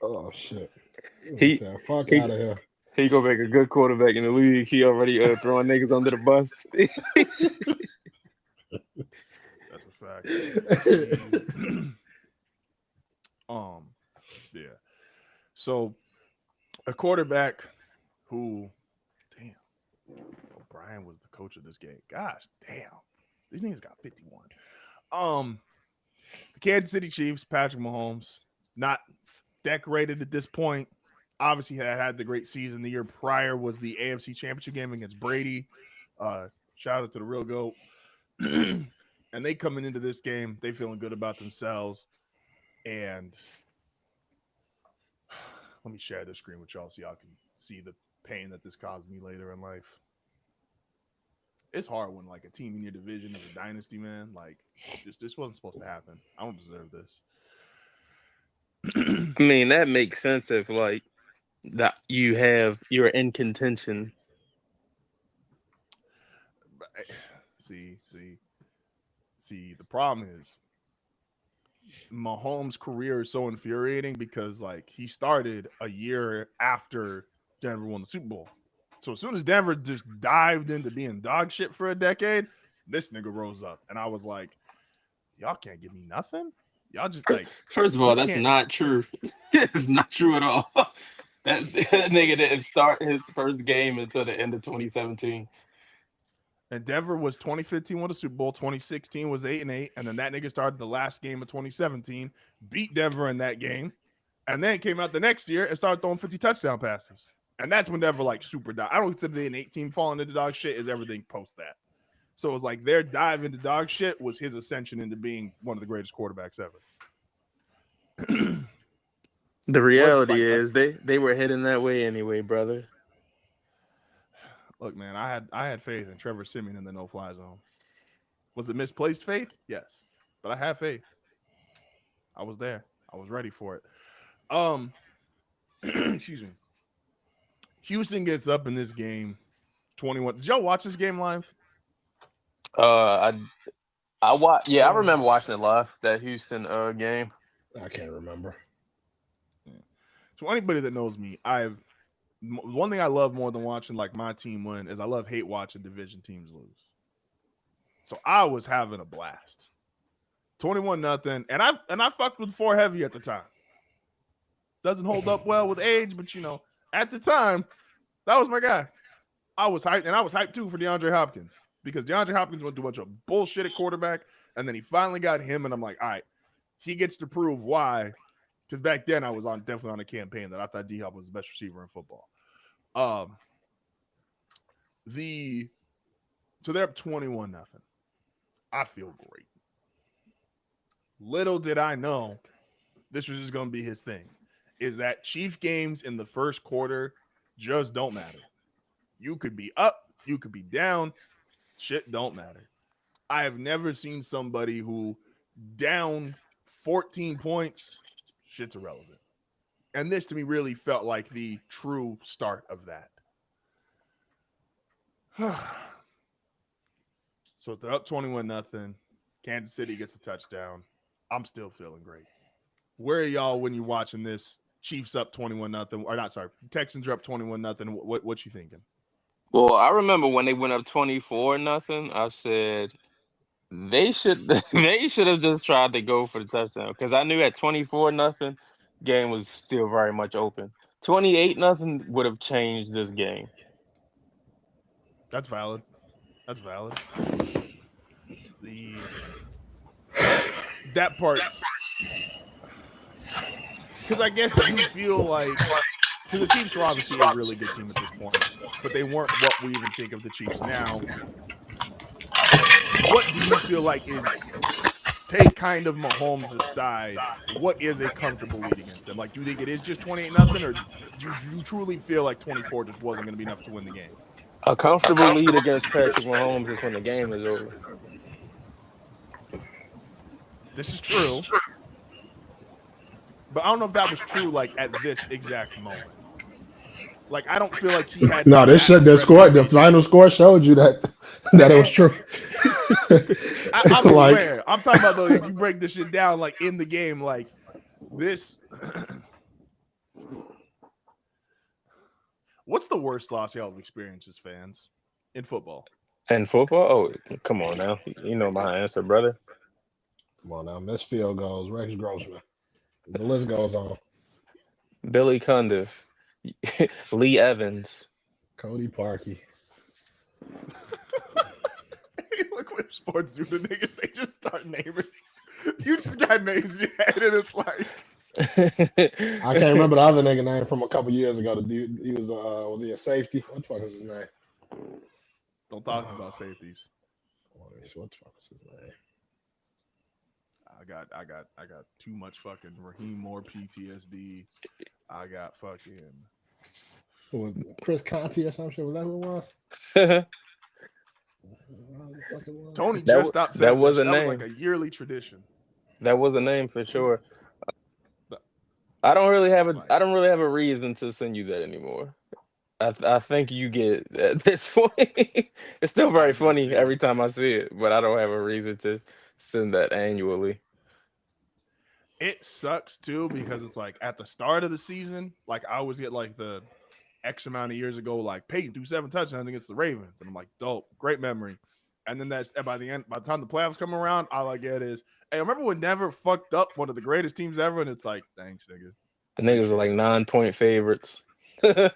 Oh shit. He said, "Fuck out of here." He gonna make a good quarterback in the league. He already throwing niggas under the bus. That's a fact. Yeah. So a quarterback who, damn, Brian was the coach of this game. Gosh, damn, these niggas got 51. The Kansas City Chiefs, Patrick Mahomes, not decorated at this point. Obviously, had the great season. The year prior was the AFC Championship game against Brady. Shout out to the real GOAT. And they coming into this game, they feeling good about themselves. And let me share this screen with y'all so y'all can see the pain that this caused me later in life. It's hard when like a team in your division is a dynasty, man. Like, this wasn't supposed to happen. I don't deserve this. I mean, that makes sense if like that you're in contention. See, the problem is Mahomes' career is so infuriating because like he started a year after Denver won the Super Bowl. So as soon as Denver just dived into being dog shit for a decade, this nigga rose up. And I was like, y'all can't give me nothing? Y'all just like, first of all, that's not true. It's not true at all. That nigga didn't start his first game until the end of 2017. And Denver was 2015 won the Super Bowl, 2016 was 8-8, and then that nigga started the last game of 2017, beat Denver in that game, and then came out the next year and started throwing 50 touchdown passes. And that's when Denver like super died. I don't consider the 8 team falling into dog shit is everything post that. So it was like their dive into dog shit was his ascension into being one of the greatest quarterbacks ever. The reality is they were heading that way anyway, brother. Look, man, I had faith in Trevor Siemian in the no-fly zone. Was it misplaced faith? Yes. But I had faith. I was there. I was ready for it. Excuse me. Houston gets up in this game 21. Did y'all watch this game live? I watched. Yeah, I remember watching it live. That Houston game. I can't remember. So anybody that knows me, one thing I love more than watching like my team win is I hate watching division teams lose. So I was having a blast. 21-0, and I fucked with 4 heavy at the time. Doesn't hold up well with age, but at the time, that was my guy. I was hyped, and I was hyped too for DeAndre Hopkins because DeAndre Hopkins went through a bunch of bullshit at quarterback, and then he finally got him, and I'm like, all right, he gets to prove why. Because back then I was definitely on a campaign that I thought D-Hop was the best receiver in football. So they're up 21-0. I feel great. Little did I know this was just going to be his thing. is that Chief games in the first quarter just don't matter. You could be up, you could be down, shit don't matter. I have never seen somebody who down 14 points, shit's irrelevant. And this to me really felt like the true start of that. So if they're up 21-0, Kansas City gets a touchdown. I'm still feeling great. Where are y'all when you're watching this? Chiefs up 21-0, or not? Sorry, Texans are up 21-0. What you thinking? Well, I remember when they went up 24-0. I said they should have just tried to go for the touchdown because I knew at 24-0, game was still very much open. 28-0 would have changed this game. That's valid. That part's because I guess do you feel like because the Chiefs were obviously a really good team at this point, but they weren't what we even think of the Chiefs now. What do you feel like is, take kind of Mahomes aside, what is a comfortable lead against them? Like, do you think it is just 28-0, or do you truly feel like 24 just wasn't going to be enough to win the game? A comfortable lead against Patrick Mahomes is when the game is over. This is true. But I don't know if that was true, like, at this exact moment. Like, I don't feel like he had. No, the final score showed you that it was true. I'm aware. I'm talking about, though, if you break this shit down, like, in the game, like, this. What's the worst loss y'all have experienced as fans in football? In football? Oh, come on now. You know my answer, brother. Come on now. Missed field goals. Rex Grossman. The list goes on. Billy Cundiff. Lee Evans. Cody Parkey. Hey, look what sports do to niggas. They just start naming. You just got names in your head, and it's like. I can't remember the other nigga name from a couple years ago. The dude, he was he a safety? What the fuck is his name? Don't talk about safeties. What the fuck is his name? I got too much fucking Raheem Moore PTSD. I got fucking. Who was it? Chris Conti or some shit? Was that who it was? Tony just stopped saying that was a that name. was like a yearly tradition. That was a name for sure. I don't really have a reason to send you that anymore. I think you get at this point. It's still very funny every time I see it, but I don't have a reason to send that annually. It sucks too because it's like at the start of the season, like I always get like the X amount of years ago, like Peyton threw 7 touchdowns against the Ravens, and I'm like, dope, great memory. And then that's by the time the playoffs come around, all I get is, hey, remember when Denver fucked up one of the greatest teams ever? And it's like, thanks, nigga. The niggas are like 9-point favorites. That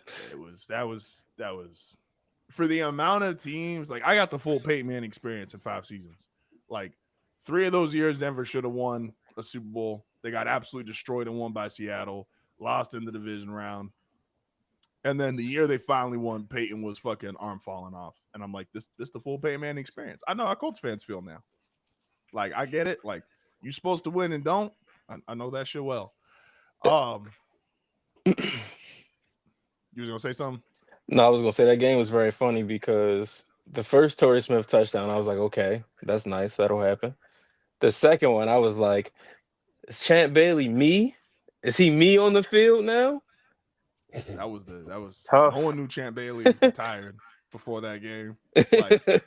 was for the amount of teams. Like I got the full Peyton Manning experience in 5 seasons. Like 3 of those years, Denver should have won a Super Bowl. They got absolutely destroyed and won by Seattle, lost in the division round. And then the year they finally won, Peyton was fucking arm falling off. And I'm like, this the full Peyton Manning experience. I know how Colts fans feel now. Like, I get it. Like, you're supposed to win and don't. I know that shit well. You was going to say something? No, I was going to say that game was very funny because the first Torrey Smith touchdown, I was like, okay, that's nice. That'll happen. The second one, I was like, is Champ Bailey me? Is he me on the field now? That was tough. No one knew Champ Bailey was retired before that game. Like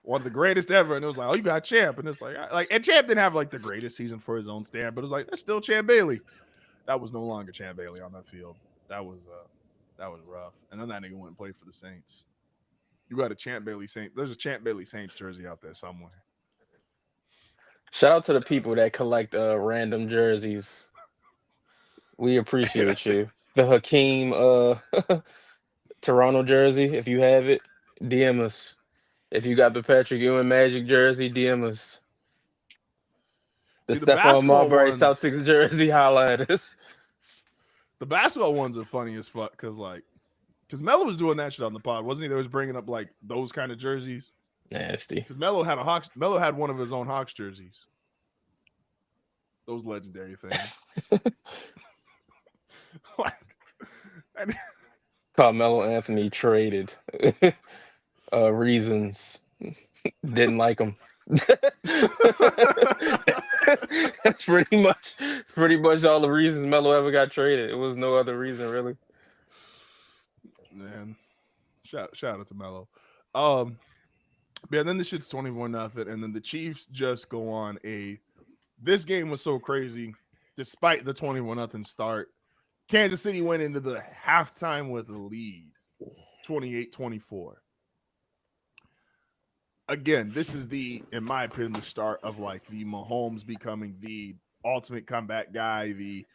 one of the greatest ever, and it was like, oh, you got Champ, and it's like, and Champ didn't have like the greatest season for his own stand, but it was like that's still Champ Bailey. That was no longer Champ Bailey on that field. That was rough. And then that nigga went and played for the Saints. You got a Champ Bailey Saint. There's a Champ Bailey Saints jersey out there somewhere. Shout out to the people that collect random jerseys. We appreciate you. The Hakeem Toronto jersey, if you have it, DM us. If you got the Patrick Ewing Magic jersey, DM us. The Stephon Marbury Celtics jersey, holla at us. The basketball ones are funny as fuck because Melo was doing that shit on the pod, wasn't he? They was bringing up like those kind of jerseys. Nasty. Because Melo had one of his own Hawks jerseys. Those legendary things. and Carmelo Anthony traded. Reasons didn't like him. That's pretty much all the reasons Melo ever got traded. It was no other reason really. man, shout out to Melo. Yeah, then the shit's 21-0, and then the Chiefs just go on a. This game was so crazy, despite the 21-0 start. Kansas City went into the halftime with a lead, 28-24. Again, this is in my opinion, the start of like the Mahomes becoming the ultimate comeback guy, the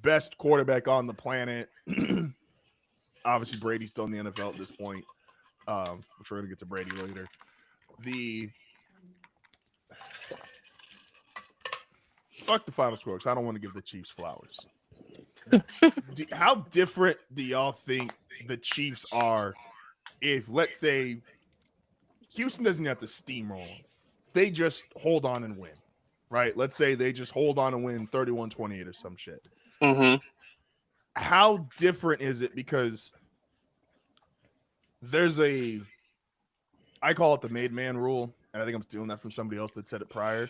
best quarterback on the planet. Obviously, Brady's still in the NFL at this point, which we're going to get to Brady later. Fuck the final score, because I don't want to give the Chiefs flowers. How different do y'all think the Chiefs are if, let's say, Houston doesn't have to steamroll them. They just hold on and win, right? Let's say they just hold on and win 31-28 or some shit. Mm-hmm. How different is it? Because there's I call it the made man rule, and I think I'm stealing that from somebody else that said it prior.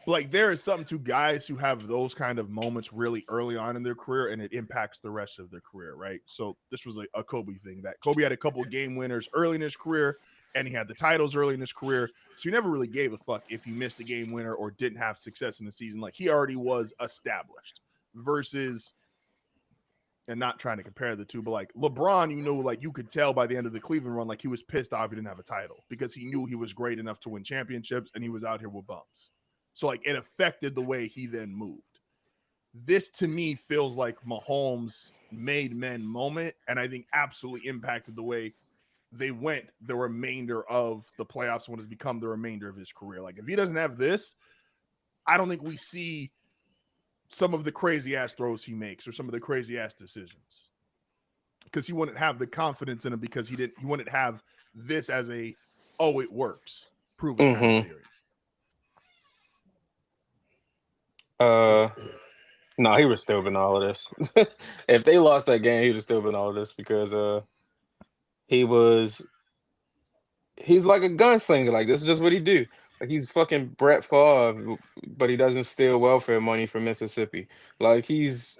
Like, there is something to guys who have those kind of moments really early on in their career, and it impacts the rest of their career, right? So this was a Kobe thing, that Kobe had a couple of game winners early in his career, and he had the titles early in his career. So he never really gave a fuck if he missed a game winner or didn't have success in the season. Like, he already was established versus, and not trying to compare the two, but like LeBron, like you could tell by the end of the Cleveland run, like he was pissed off he didn't have a title because he knew he was great enough to win championships and he was out here with bums. So like it affected the way he then moved. This to me feels like Mahomes' made men moment, and I think absolutely impacted the way they went the remainder of the playoffs when it's become the remainder of his career. Like if he doesn't have this, I don't think we see some of the crazy ass throws he makes or some of the crazy ass decisions, because he wouldn't have the confidence in him, because he wouldn't have this as it works, proven kind of theory. No, he would have still been all of this. If they lost that game, he would have still been all of this, because he's like a gunslinger. Like, this is just what he do. Like, he's fucking Brett Favre, but he doesn't steal welfare money from Mississippi. Like, he's...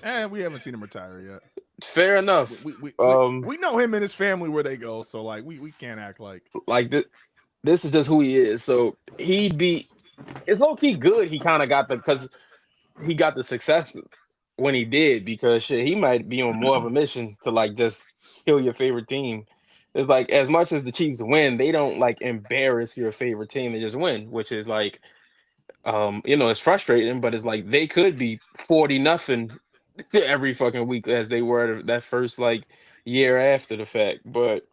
And we haven't seen him retire yet. Fair enough. We know him and his family where they go, so like we can't act like this is just who he is. So it's low-key good he kind of got because he got the success when he did, because shit, he might be on more of a mission to like just kill your favorite team. It's like, as much as the Chiefs win, they don't like embarrass your favorite team. They just win, which is like, it's frustrating, but it's like they could be 40-0 every fucking week as they were that first like year after the fact. But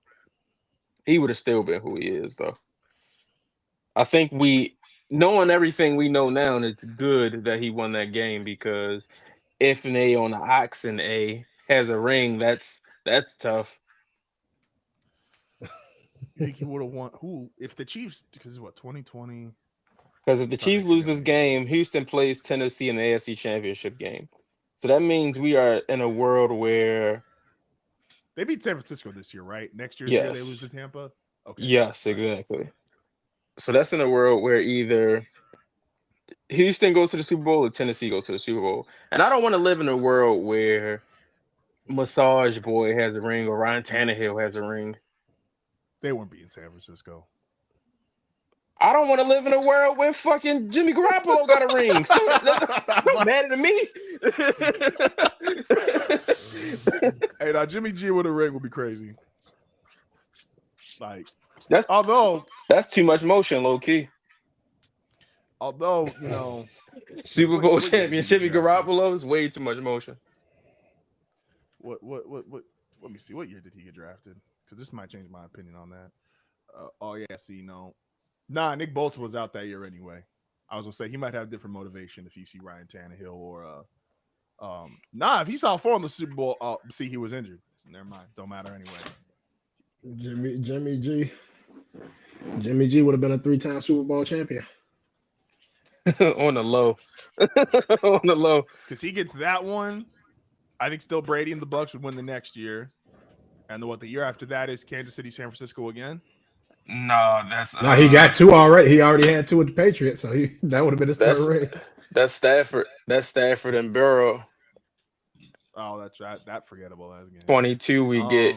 he would have still been who he is, though. I think knowing everything we know now, and it's good that he won that game, because if an A on the ox and A has a ring, that's tough. You think he would have won? Who? If the Chiefs, because what, 2020? Because if the Chiefs lose this game, Houston plays Tennessee in the AFC Championship game. So that means we are in a world where they beat San Francisco this year, right? Next year, yes. They lose to Tampa. Okay. Yes, exactly. So that's in a world where either Houston goes to the Super Bowl or Tennessee goes to the Super Bowl. And I don't want to live in a world where Massage Boy has a ring or Ryan Tannehill has a ring. They weren't beating San Francisco. I don't want to live in a world where fucking Jimmy Garoppolo got a ring. So don't matter to me. Hey, now Jimmy G with a ring would be crazy. Like, that's too much motion, low key. Although, Super Bowl champion Jimmy Garoppolo is way too much motion. What? Let me see. What year did he get drafted? Because this might change my opinion on that. Nah, Nick Bosa was out that year anyway. I was gonna say he might have different motivation if you see Ryan Tannehill or if he saw 4 in the Super Bowl, see he was injured. So never mind. Don't matter anyway. Jimmy G would have been a 3-time Super Bowl champion. On the low. On the low. Because he gets that one. I think still Brady and the Bucks would win the next year. And the year after that is Kansas City, San Francisco again. No, that's No, he got two already. He already had two with the Patriots, so that would have been his third that's ring. that's Stafford. That's Stafford and Burrow. Oh, that's that forgettable. That game. 22 we get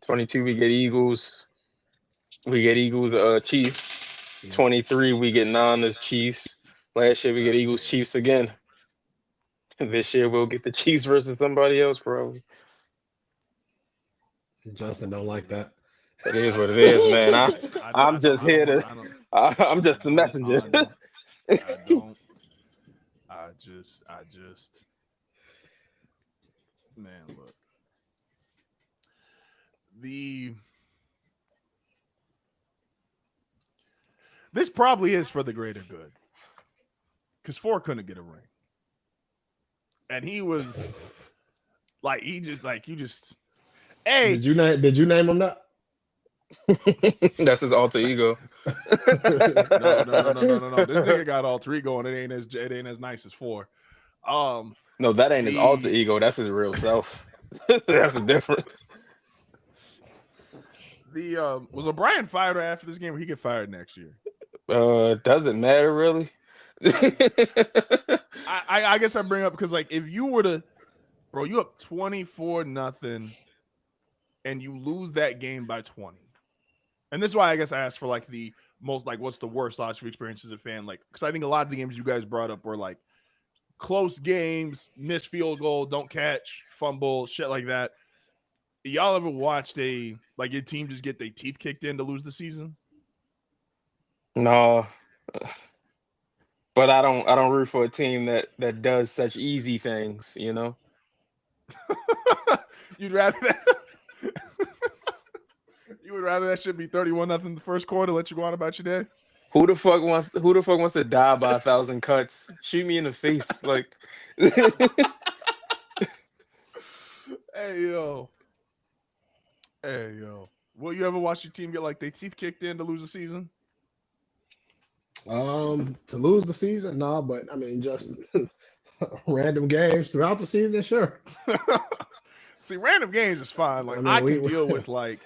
22 we get Eagles. We get Eagles Chiefs. 23 we get Niners Chiefs. Last year we get Eagles Chiefs again. This year we'll get the Chiefs versus somebody else probably. Justin don't like that. It is what it is, man. I'm just here to. I'm just the messenger. I just. Man, look. This probably is for the greater good. Because 4 couldn't get a ring. And he was like, you just. Hey. Did you name him that? That's his alter ego. No. This nigga got alter ego, and it ain't as nice as 4. No, that ain't his alter ego. That's his real self. That's the difference. Was O'Brien fired after this game, or he get fired next year? Doesn't matter really. I guess I bring up because like if you were to, bro, you up 24-0, and you lose that game by 20. And this is why I guess I asked for like the most, like, what's the worst last few experiences as a fan? Like, because I think a lot of the games you guys brought up were like close games, missed field goal, don't catch, fumble, shit like that. Y'all ever watched your team just get their teeth kicked in to lose the season? No, but I don't root for a team that does such easy things, you know. You'd rather that. You would rather that shit be 31-0 in the first quarter, let you go on about your day? Who the fuck wants to die by 1,000 cuts? Shoot me in the face, like. Hey yo. Will you ever watch your team get like their teeth kicked in to lose a season? To lose the season, no, but I mean just random games throughout the season, sure. See, random games is fine. Like I can deal with like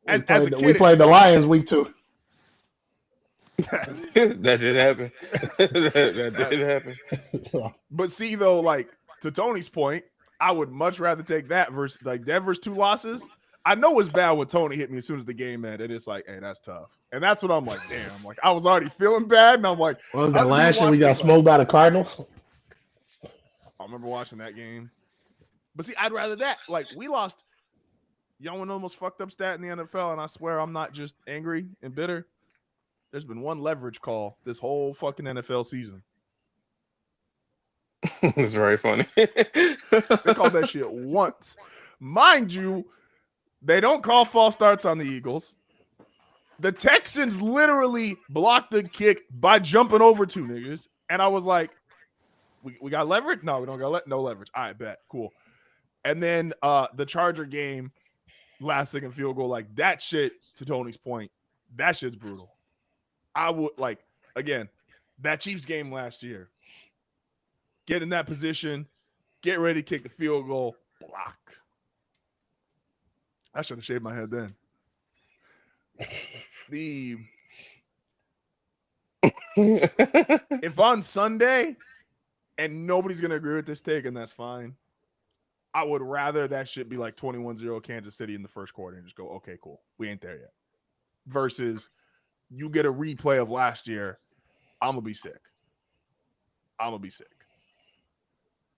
as a kid. We played the Lions week 2. That did happen. that did happen. But see, though, like to Tony's point, I would much rather take that versus like Denver's 2 losses. I know it's bad when Tony hit me as soon as the game ended. It's like, hey, that's tough. And that's what I'm like, damn. Like I was already feeling bad, and I'm like, what was that last year we got smoked by the Cardinals? I remember watching that game. But see, I'd rather that. Like we lost. Y'all want to know the most fucked up stat in the NFL, and I swear I'm not just angry and bitter. There's been one leverage call this whole fucking NFL season. It's very funny. They called that shit once. Mind you, they don't call false starts on the Eagles. The Texans literally blocked the kick by jumping over 2 niggas. And I was like, we got leverage? No, we don't got no leverage. All right, bet. Cool. And then the Charger game, last second field goal, like that shit, to Tony's point, that shit's brutal. I would like, again, that Chiefs game last year, get in that position, get ready to kick the field goal, block. I should have shaved my head then. If on Sunday, and nobody's going to agree with this take, and that's fine, I would rather that shit be like 21-0 Kansas City in the first quarter and just go, okay, cool. We ain't there yet. Versus you get a replay of last year, I'm going to be sick.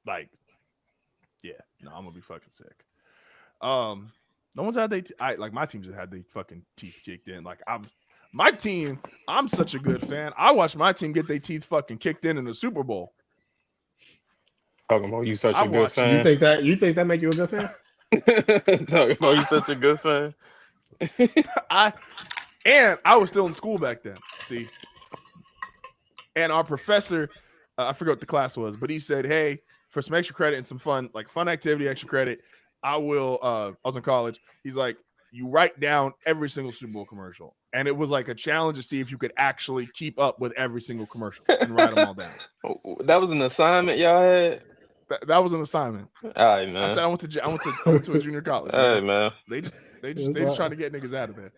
Like, yeah, no, I'm going to be fucking sick. No one's had like my team's had their fucking teeth kicked in. Like my team, I'm such a good fan. I watched my team get their teeth fucking kicked in the Super Bowl. Talking about you such a good fan. You think that make you a good fan? Talking about you such a good fan. I was still in school back then. See, and our professor, I forgot what the class was, but he said, "Hey, for some extra credit and some fun activity, extra credit, I will." I was in college. He's like, "You write down every single Super Bowl commercial," and it was like a challenge to see if you could actually keep up with every single commercial and write them all down. That was an assignment y'all had. That was an assignment. All right, man. I said I went to a junior college. All right, man. They just trying to get niggas out of there.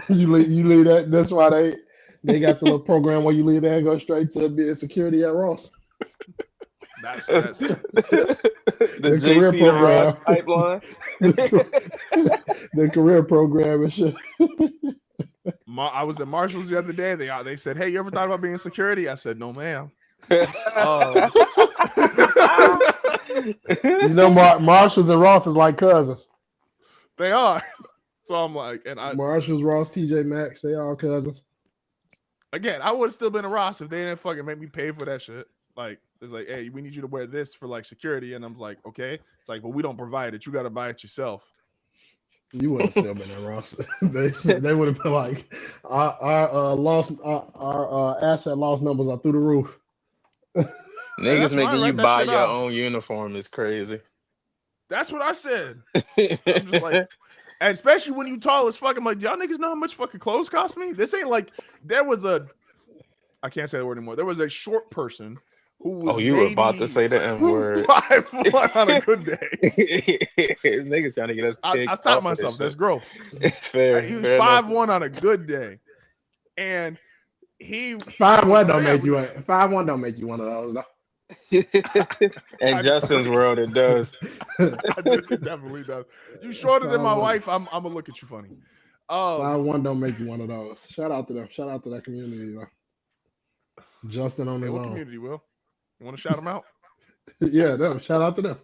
You leave that. That's why they got the little program where you leave there and go straight to be a security at Ross. That's the career JC to Ross program. pipeline. The career program and shit. I was at Marshall's the other day. They said, "Hey, you ever thought about being security?" I said, "No, ma'am." You know, Marshalls and Ross is like cousins. They are. So I'm like, Marshalls, Ross, TJ Maxx, they all cousins. Again, I would have still been a Ross if they didn't fucking make me pay for that shit. Like, it's like, hey, we need you to wear this for like security, and I'm like, okay. It's like, but we don't provide it. You got to buy it yourself. You would have still been at Ross. They would have been like, our asset loss numbers are through the roof. Niggas making you buy your own uniform is crazy. That's what I said. I'm just like, and especially when you tall as fuck, I'm like, y'all niggas know how much fucking clothes cost me? This ain't like I can't say the word anymore. There was a short person who was you were about to say the N-word. 5'1" on a good day. Niggas trying to get us. I stopped myself. That's growth. Fair. He was 5'1" on a good day, and he 5'1" don't make you 5'1" don't make you one of those though. In Justin's world, it does. It definitely does. You shorter than my wife, I'm gonna look at you funny. 5'1" don't make you one of those. Shout out to them. Shout out to that community though. Justin on his own. Community, Will? You want to shout them out? Yeah, them. Shout out to them.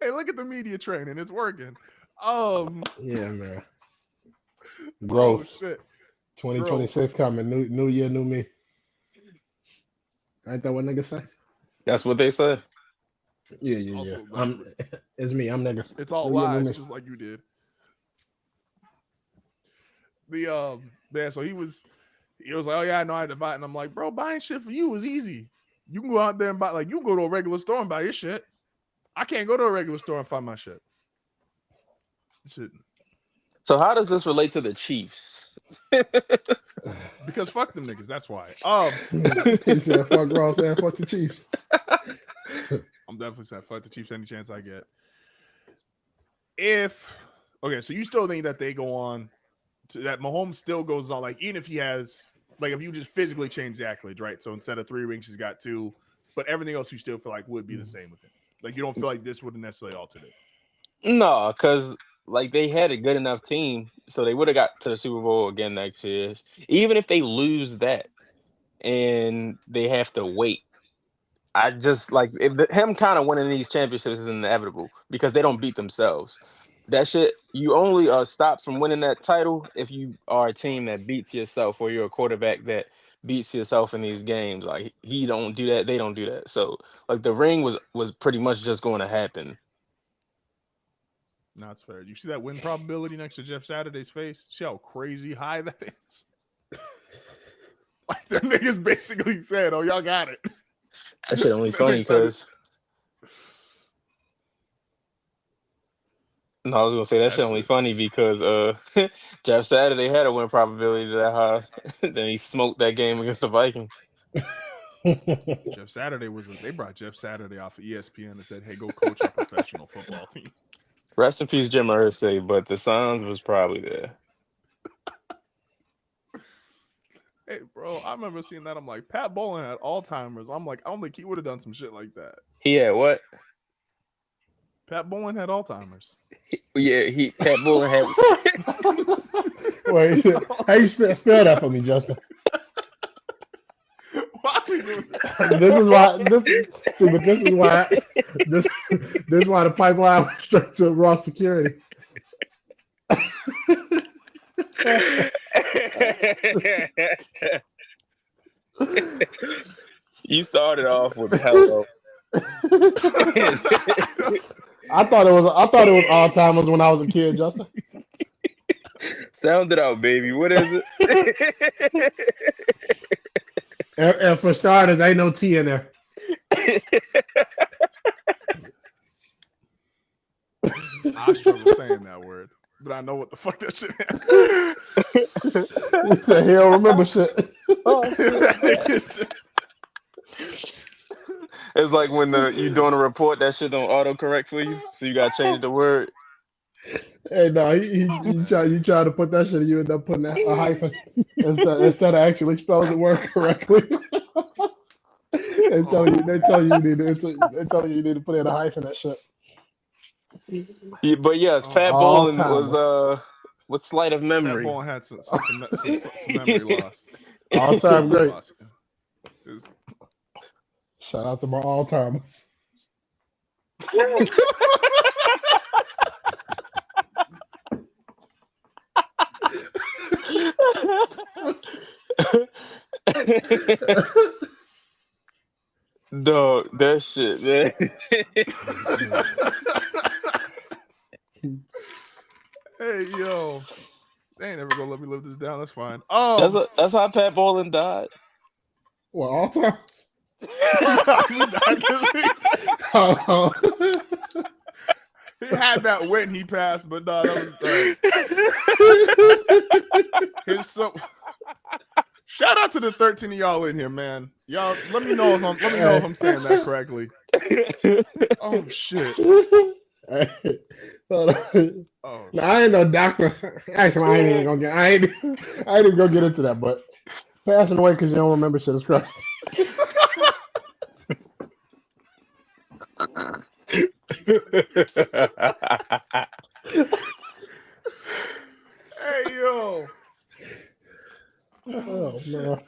Hey, look at the media training. It's working. Yeah, man. Growth. Oh, shit. 2026 coming. New year, new me. Ain't that what niggas say? That's what they say. Yeah. It's me. I'm niggas. It's all lies, just like you did. Man, so he was like, oh yeah, I know I had to buy it. And I'm like, bro, buying shit for you is easy. You can go out there and buy, like, you can go to a regular store and buy your shit. I can't go to a regular store and find my shit. So how does this relate to the Chiefs? Because fuck them niggas, that's why. He said fuck Ross and fuck the Chiefs. I'm definitely saying fuck the Chiefs any chance I get. So you still think that they go on that Mahomes still goes on, like, even if he has, like, if you just physically change the accolades, right? So instead of 3 rings, he's got 2, but everything else you still feel like would be the same with him. Like, you don't feel like this wouldn't necessarily alter it. No, because like they had a good enough team, so they would have got to the Super Bowl again next year. Even if they lose that and they have to wait, I just like him kind of winning these championships is inevitable because they don't beat themselves. That shit, you only stop from winning that title if you are a team that beats yourself or you're a quarterback that beats yourself in these games. Like, he don't do that, they don't do that. So like the ring was pretty much just going to happen. No, it's fair. You see that win probability next to Jeff Saturday's face? See how crazy high that is? Like, the niggas basically said, oh, y'all got it. That shit only funny because I was gonna say that shit only funny because Jeff Saturday had a win probability that high. Then he smoked that game against the Vikings. Jeff Saturday they brought Jeff Saturday off of ESPN and said, hey, go coach a professional football team. Rest in peace, Jim Irsay, but the signs was probably there. Hey, bro, I remember seeing that. I'm like, Pat Bowlen had Alzheimer's. I'm like, I don't think he would have done some shit like that. He had what? Pat Bowlen had Alzheimer's. Pat Bowlen had. Wait, how you spell that for me, Justin? Why are we doing that? This is why the pipeline went straight to raw security. You started off with hello. I thought it was Alzheimer's when I was a kid, Justin. Sound it out, baby. What is it? And for starters, ain't no T in there. I struggle saying that word, but I know what the fuck that shit is. He said, hell, remember shit. Oh, shit. It's like when you doing a report, that shit don't autocorrect for you, so you gotta change the word. Hey, no, you try to put that shit, and you end up putting a hyphen instead of actually spelling the word correctly. They tell you you need to put in a hyphen. That shit. Yeah, but yes, Pat All Bowlen timers. was slight of Pat memory. Bowlen had some memory loss. All time great. Loss. Shout out to my all timers. Dog, that shit, man. Hey yo, they ain't never gonna let me live this down. That's fine. That's how Pat Bowlen died. Well, all timers. Oh. He had that when he passed, but no, that was his son. Shout out to the 13 of y'all in here, man. Y'all, let me know if I'm saying that correctly. Oh shit. Oh, no, I ain't no doctor. Actually, I ain't even gonna get into that. But passing away because you don't remember shit is crazy. Hey yo. Oh no.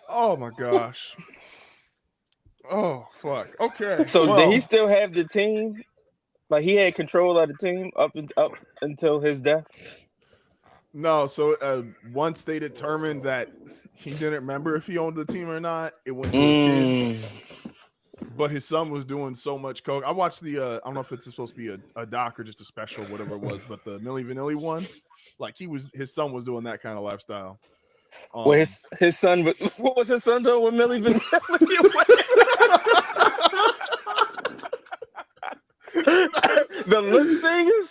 Oh my gosh. Oh fuck. Okay. So did he still have the team? Like he had control of the team up until his death? No, so once they determined that he didn't remember if he owned the team or not, it went to his kids. But his son was doing so much coke. I watched the I don't know if it's supposed to be a doc or just a special, whatever it was, but the Milli Vanilli one, like his son was doing that kind of lifestyle. Well, his son, what was his son doing with Milli Vanilli? The lip singers?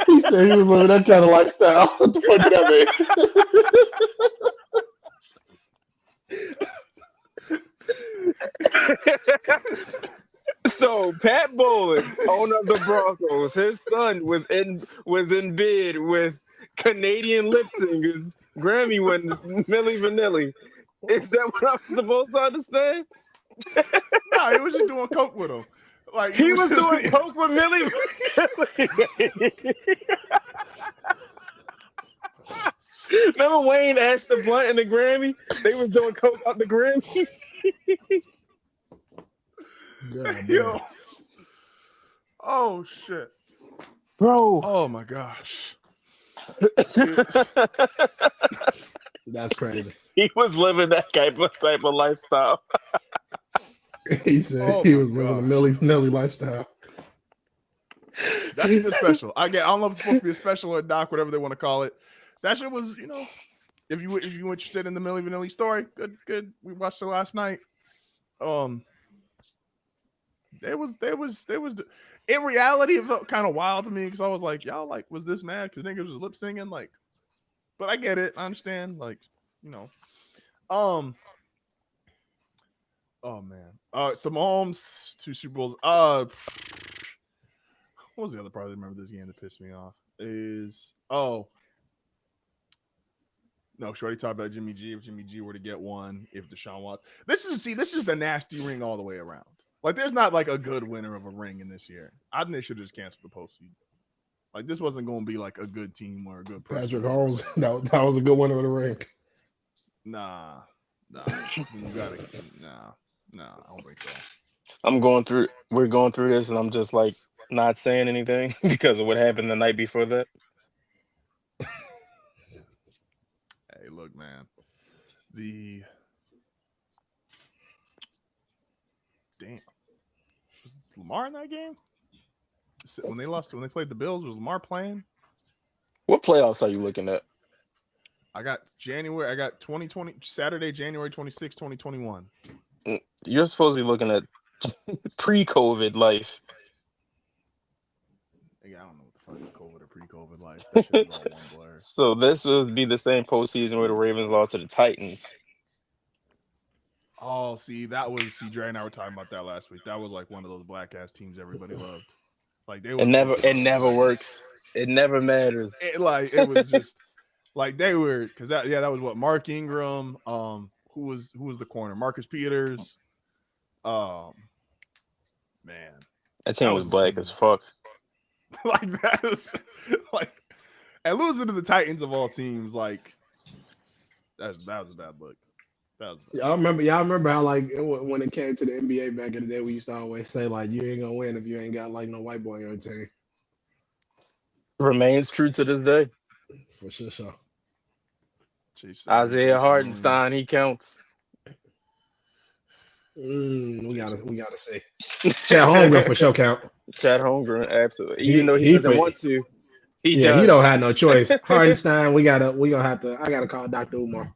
He said he was living that kind of lifestyle. What the fuck did that mean? So Pat Bowlen, owner of the Broncos, his son was in bed with Canadian lip singers, Grammy winner Milli Vanilli. Is that what I'm supposed to understand? No, he was just doing coke with him. Like he was doing coke with Milli Vanilli. Remember Wayne asked the Blunt and the Grammy? They was doing coke out the Grammy. Yo. Oh shit. Bro. Oh my gosh. That's crazy. He was living that type of lifestyle. He said he was living a Milli Vanilli lifestyle. That's even special. I don't know if it's supposed to be a special or a doc, whatever they want to call it. That shit was, if you interested in the Milli Vanilli story, good. We watched it last night. There was in reality it felt kind of wild to me because I was like, y'all was this mad because niggas was lip singing but I get it, I understand, oh man, some Mahomes, 2 Super Bowls. What was the other part I remember this game that pissed me off is no, Shorty talked about Jimmy G. If Jimmy G were to get one, if Deshaun Watson, this is the nasty ring all the way around. Like, there's not a good winner of a ring in this year. I think they should have just canceled the postseason. Like, this wasn't going to be a good team or a good person. Patrick Holmes, that was a good winner of the ring. Nah, you gotta, nah, I don't think so. We're going through this, and I'm just not saying anything because of what happened the night before that. Hey, look, man. Damn. Was Lamar in that game? When they played the Bills, was Lamar playing? What playoffs are you looking at? I got 2020, Saturday, January 26, 2021. You're supposed to be looking at pre-COVID life. I don't know what the fuck is COVID or pre-COVID life. That shit is all one blur. So this would be the same postseason where the Ravens lost to the Titans. Oh, see, Dre and I were talking about that last week. That was like one of those black ass teams everybody loved. Like they It were never works. It never matters. It was just like they were because that was what Mark Ingram, who was the corner? Marcus Peters. Man. That team was black as fuck. Like that is like and losing to the Titans of all teams, like that was a bad look. Y'all remember how like when it came to the NBA back in the day, we used to always say like you ain't gonna win if you ain't got like no white boy on your team. Remains true to this day. For sure. Isaiah Hartenstein, he counts. We gotta see. Chad Holmgren for sure count. Chad Holmgren, absolutely. Even though he doesn't want to, he does. He don't have no choice. Hartenstein, I gotta call Dr. Umar.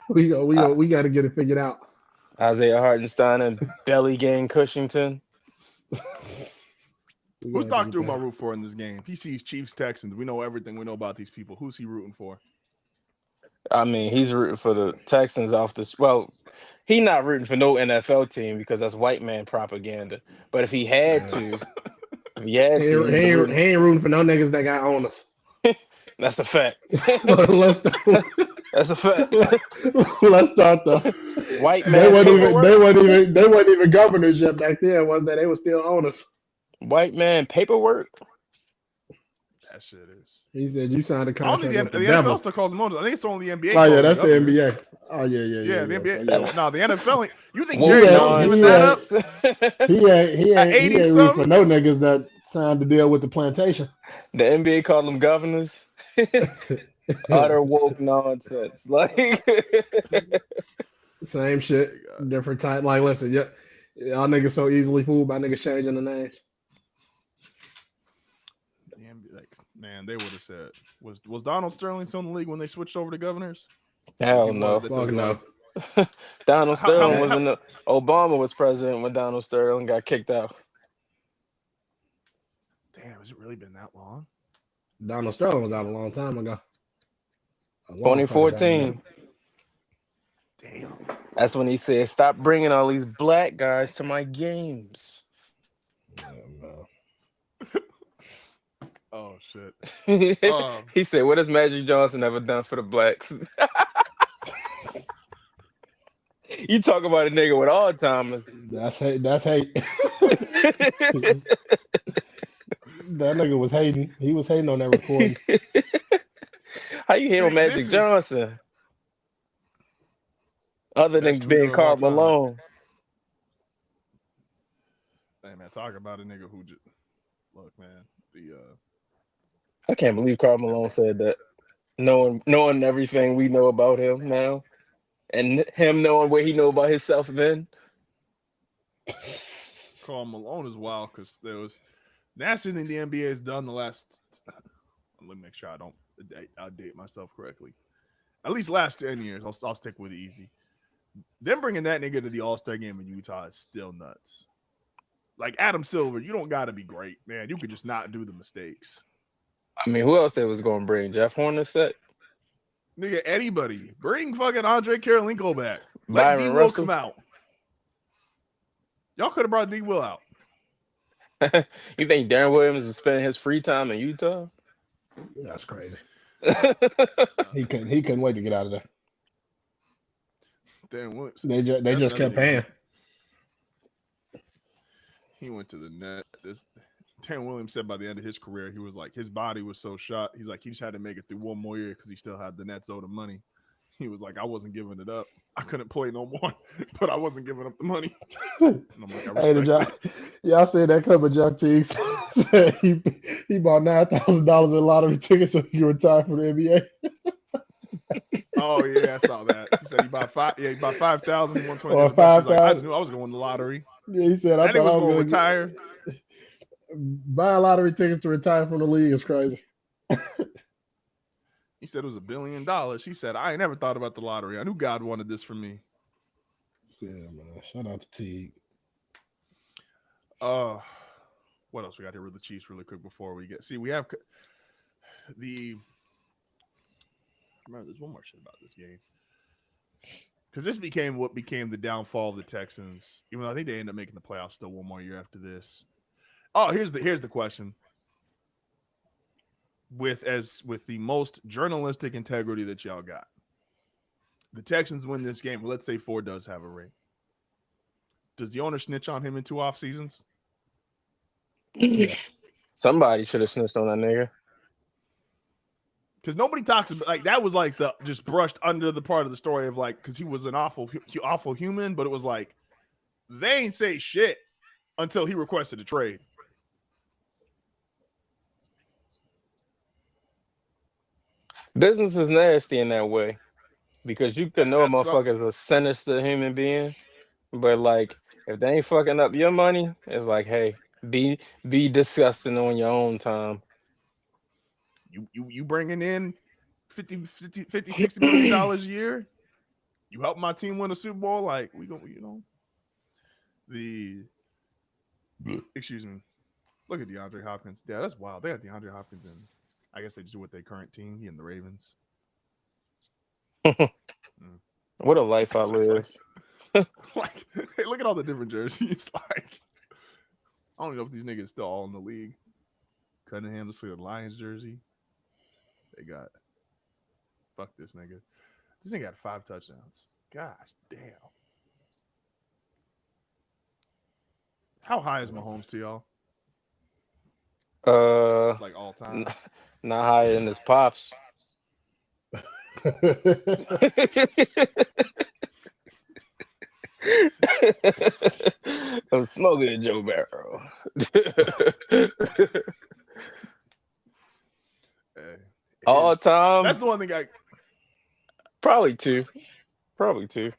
We gotta get it figured out. Isaiah Hartenstein and Belly Gang Cushington. Who's Dr. Umar root for in this game? He sees Chiefs, Texans. We know everything we know about these people. Who's he rooting for? I mean, he's rooting for the Texans off this. Well, he's not rooting for no NFL team because that's white man propaganda. But if he had to, he ain't rooting for no niggas that got owners. That's a fact. That's a fact. Let's start the white man. They weren't even governors yet back then, was that? They were still owners. White man paperwork. That shit is. He said you signed a contract. Only the NFL still calls them owners. I think it's only the NBA. Oh yeah, that's the NBA. Oh yeah. The NBA. No, the NFL. You think Jerry Jones giving that up? He ain't rooting for no niggas that signed the deal with the plantation. The NBA called them governors. Utter woke nonsense. Like same shit, different type. Like, listen, y'all niggas so easily fooled by niggas changing the names. Man, they would have said, was Donald Sterling still in the league when they switched over to governors? Hell no. Fuck no. Donald Sterling wasn't. Obama was president when Donald Sterling got kicked out. Damn, has it really been that long? Donald Sterling was out a long time ago. 2014. Damn. That's when he said, "Stop bringing all these black guys to my games." Oh shit. He said, "What has Magic Johnson ever done for the blacks?" You talk about a nigga with Alzheimer's. That's hate. That nigga was hating. He was hating on that recording. How you hate on Magic Johnson? Other than being Karl Malone. Hey man, talk about a nigga who just look, man. I can't believe Karl Malone said that. Knowing everything we know about him now, and him knowing what he know about himself then. Karl Malone is wild because there was nastiest thing the NBA has done the last. Let me make sure I'll date myself correctly. At least last 10 years, I'll stick with it easy. Them bringing that nigga to the All-Star game in Utah is still nuts. Like Adam Silver, you don't got to be great, man. You could just not do the mistakes. I mean, who else they was going to bring? Jeff Hornacek? Nigga, anybody. Bring fucking Andre Karolinko back. Let D. Will come out. Y'all could have brought D. Will out. You think Darren Williams is spending his free time in Utah? That's crazy. He couldn't wait to get out of there. Darren Williams. They just kept paying. He went to the net. Darren Williams said by the end of his career, he was like, his body was so shot. He's like, he just had to make it through one more year because he still had the Nets owed him money. He was like, I wasn't giving it up. I couldn't play no more, but I wasn't giving up the money. And I'm like, I respect that. Y'all see that clip of Chuck Teagues? he bought $9,000 in lottery tickets so he could retire from the NBA. Oh yeah, I saw that. He said he bought 5,000, 120. Or 5,000. I just knew I was going to win the lottery. Yeah, he said I thought I was going to retire. Buying lottery tickets to retire from the league is crazy. He said it was $1 billion. He said, I ain't never thought about the lottery. I knew God wanted this for me. Yeah, man. Shout out to Teague. What else we got here with the Chiefs really quick before we get... See, we have the... Remember, there's one more shit about this game. because this became what became the downfall of the Texans. Even though I think they ended up making the playoffs still one more year after this. Oh, here's the question. With the most journalistic integrity that y'all got, the Texans win this game. Well, let's say Ford does have a ring. Does the owner snitch on him in 2 off seasons? Yeah. Somebody should have snitched on that nigga. Because nobody talks about like that was like the just brushed under the part of the story of like because he was an awful human, but it was like they ain't say shit until he requested a trade. Business is nasty in that way because you can know a That's motherfucker is a sinister human being, but like if they ain't fucking up your money, it's like, hey, be disgusting on your own time. You bringing in 50 $60 million a year. You help my team win a Super Bowl. Like we go, excuse me. Look at DeAndre Hopkins. Yeah, that's wild. They got DeAndre Hopkins in. I guess they just do with their current team. He and the Ravens. What a life I live. Like, hey, look at all the different jerseys. Like, I don't know if these niggas still all in the league. Cunningham, let's look at the Lions jersey. They got fuck this nigga. This nigga got 5 touchdowns. Gosh damn. How high is Mahomes to y'all? Like all time. Not higher than his pops. I'm smoking a Joe Barrow. All time. That's the one thing Probably two. Probably two.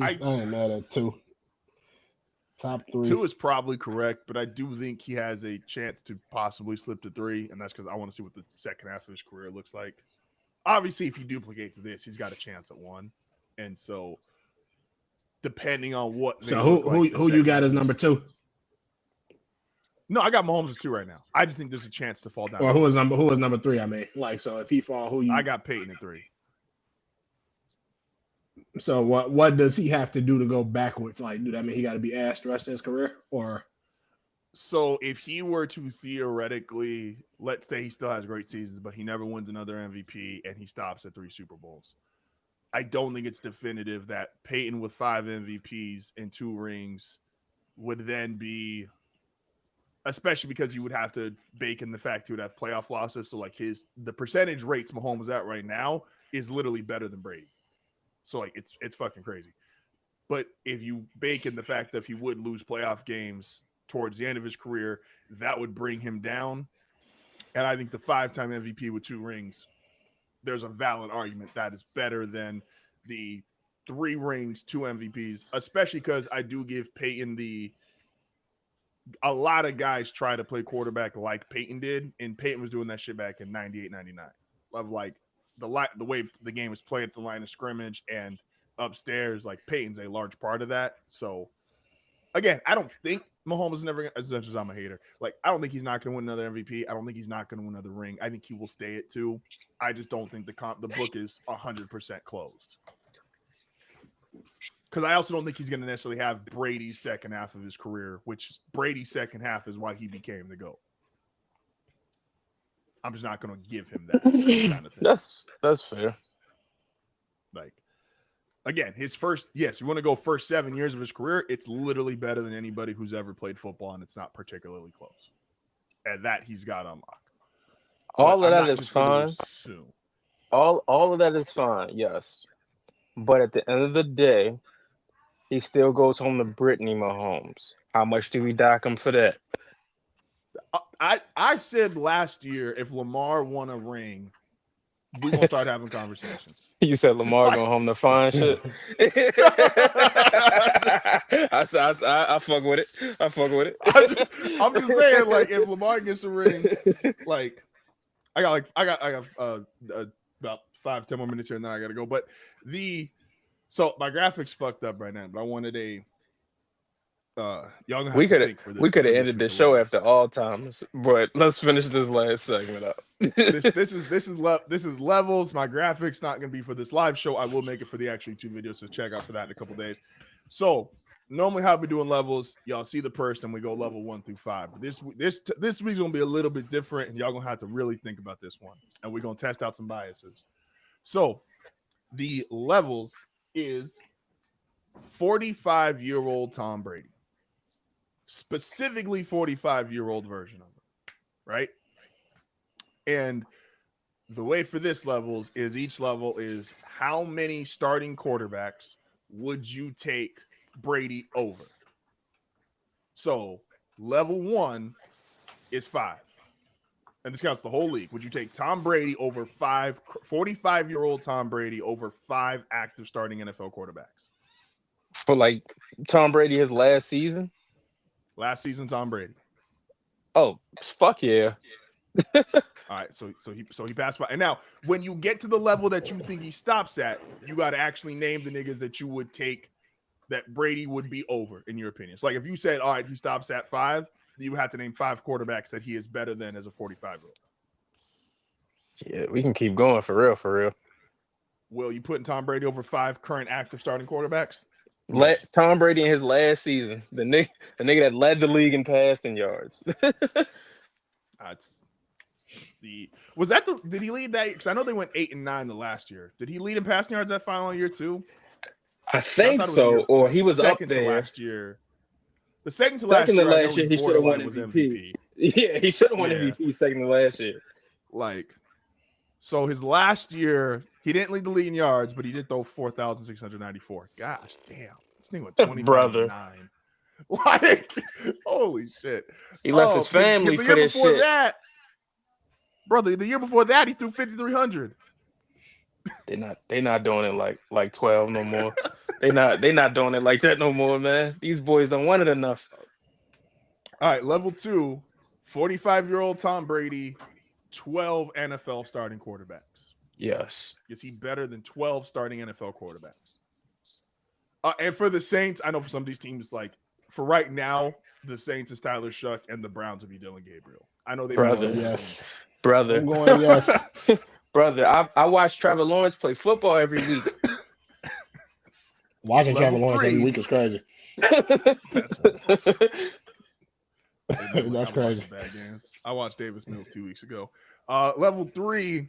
I ain't mad at 2. Top 3. 2 is probably correct, but I do think he has a chance to possibly slip to 3, and that's because I want to see what the second half of his career looks like. Obviously, if he duplicates this, he's got a chance at 1, and so depending on what. So who you got as number 2? No, I got Mahomes as 2 right now. I just think there's a chance to fall down. Or who was number 3? I mean, like, so if he fall, who you? I got Peyton at 3. So what does he have to do to go backwards? Like, do that mean he got to be ass the rest of his career, or? So if he were to theoretically, let's say he still has great seasons, but he never wins another MVP and he stops at 3 Super Bowls, I don't think it's definitive that Peyton with 5 MVPs and 2 rings would then be, especially because you would have to bake in the fact he would have playoff losses. So like the percentage rates Mahomes is at right now is literally better than Brady. So like it's fucking crazy. But if you bake in the fact that if he would lose playoff games towards the end of his career, that would bring him down. And I think the 5-time MVP with 2 rings, there's a valid argument that is better than the 3 rings, 2 MVPs, especially because I do give Peyton a lot of guys try to play quarterback like Peyton did, and Peyton was doing that shit back in 98, 99. Of like the way the game was played at the line of scrimmage and upstairs, like Peyton's a large part of that. So again, I don't think Mahomes is never, as much as I'm a hater, like I don't think he's not going to win another MVP. I don't think he's not going to win another ring. I think he will stay at 2. I just don't think the book is 100% closed. Because I also don't think he's going to necessarily have Brady's second half of his career, which Brady's second half is why he became the GOAT. I'm just not going to give him that kind of thing. That's fair. Like, again, his first, yes, you want to go first 7 years of his career, it's literally better than anybody who's ever played football, and it's not particularly close. And that he's got unlocked. All of that is fine. All of that is fine, yes. But at the end of the day, he still goes home to Brittany Mahomes. How much do we dock him for that? I said last year, if Lamar won a ring, we're going to start having conversations. You said Lamar going home to find shit? I fuck with it. I fuck with it. I'm just saying, like, if Lamar gets a ring, like, I got about 5-10 more minutes here, and then I got to go. But so my graphics fucked up right now, but I wanted a y'all. We could have ended the show after all times, but let's finish this last segment up. this is levels. My graphics not gonna be for this live show. I will make it for the actual YouTube video, so check out for that in a couple days. So normally how we doing levels, y'all see the person and we go level 1 through 5. But this week's gonna be a little bit different, and y'all gonna have to really think about this one, and we're gonna test out some biases. So the levels is 45-year-old Tom Brady, specifically 45-year-old version of it, right? And the way for this levels is each level is how many starting quarterbacks would you take Brady over? So level 1 is 5. And this counts the whole league. Would you take Tom Brady over 45-year-old Tom Brady over 5 active starting NFL quarterbacks? For like Tom Brady his last season? Last season, Tom Brady. Oh, fuck yeah. All right, so he passed by. And now, when you get to the level that you think he stops at, you got to actually name the niggas that you would take that Brady would be over, in your opinion. So, like, if you said, all right, he stops at 5, you would have to name 5 quarterbacks that he is better than as a 45-year-old. Yeah, we can keep going for real. Will you putting Tom Brady over 5 current active starting quarterbacks? Tom Brady in his last season, the nigga that led the league in passing yards. Did he lead that? Because I know they went 8 and 9 the last year. Did he lead in passing yards that final year too? I think so. Or he was up there last year. The second to last year, he should have won MVP. Yeah, he should have won MVP second to last year. Like, so his last year, he didn't lead the league in yards, but he did throw 4,694. Gosh damn. This thing went 25 and 9. Like, holy shit. He left his family for this shit. Brother, the year before that, he threw 5,300. They not doing it like 12 no more. They not doing it like that no more, man. These boys don't want it enough. All right, level 2, 45-year-old Tom Brady, 12 NFL starting quarterbacks. Yes. Is he better than 12 starting NFL quarterbacks? And for the Saints, I know for some of these teams, like for right now, the Saints is Tyler Shuck and the Browns would be Dylan Gabriel. I know they brother. Yes. Brother. I'm going yes. Brother, I watch Trevor Lawrence play football every week. Watching Trevor Lawrence every week is crazy. That's crazy. Bad games. I watched Davis Mills 2 weeks ago. Level 3,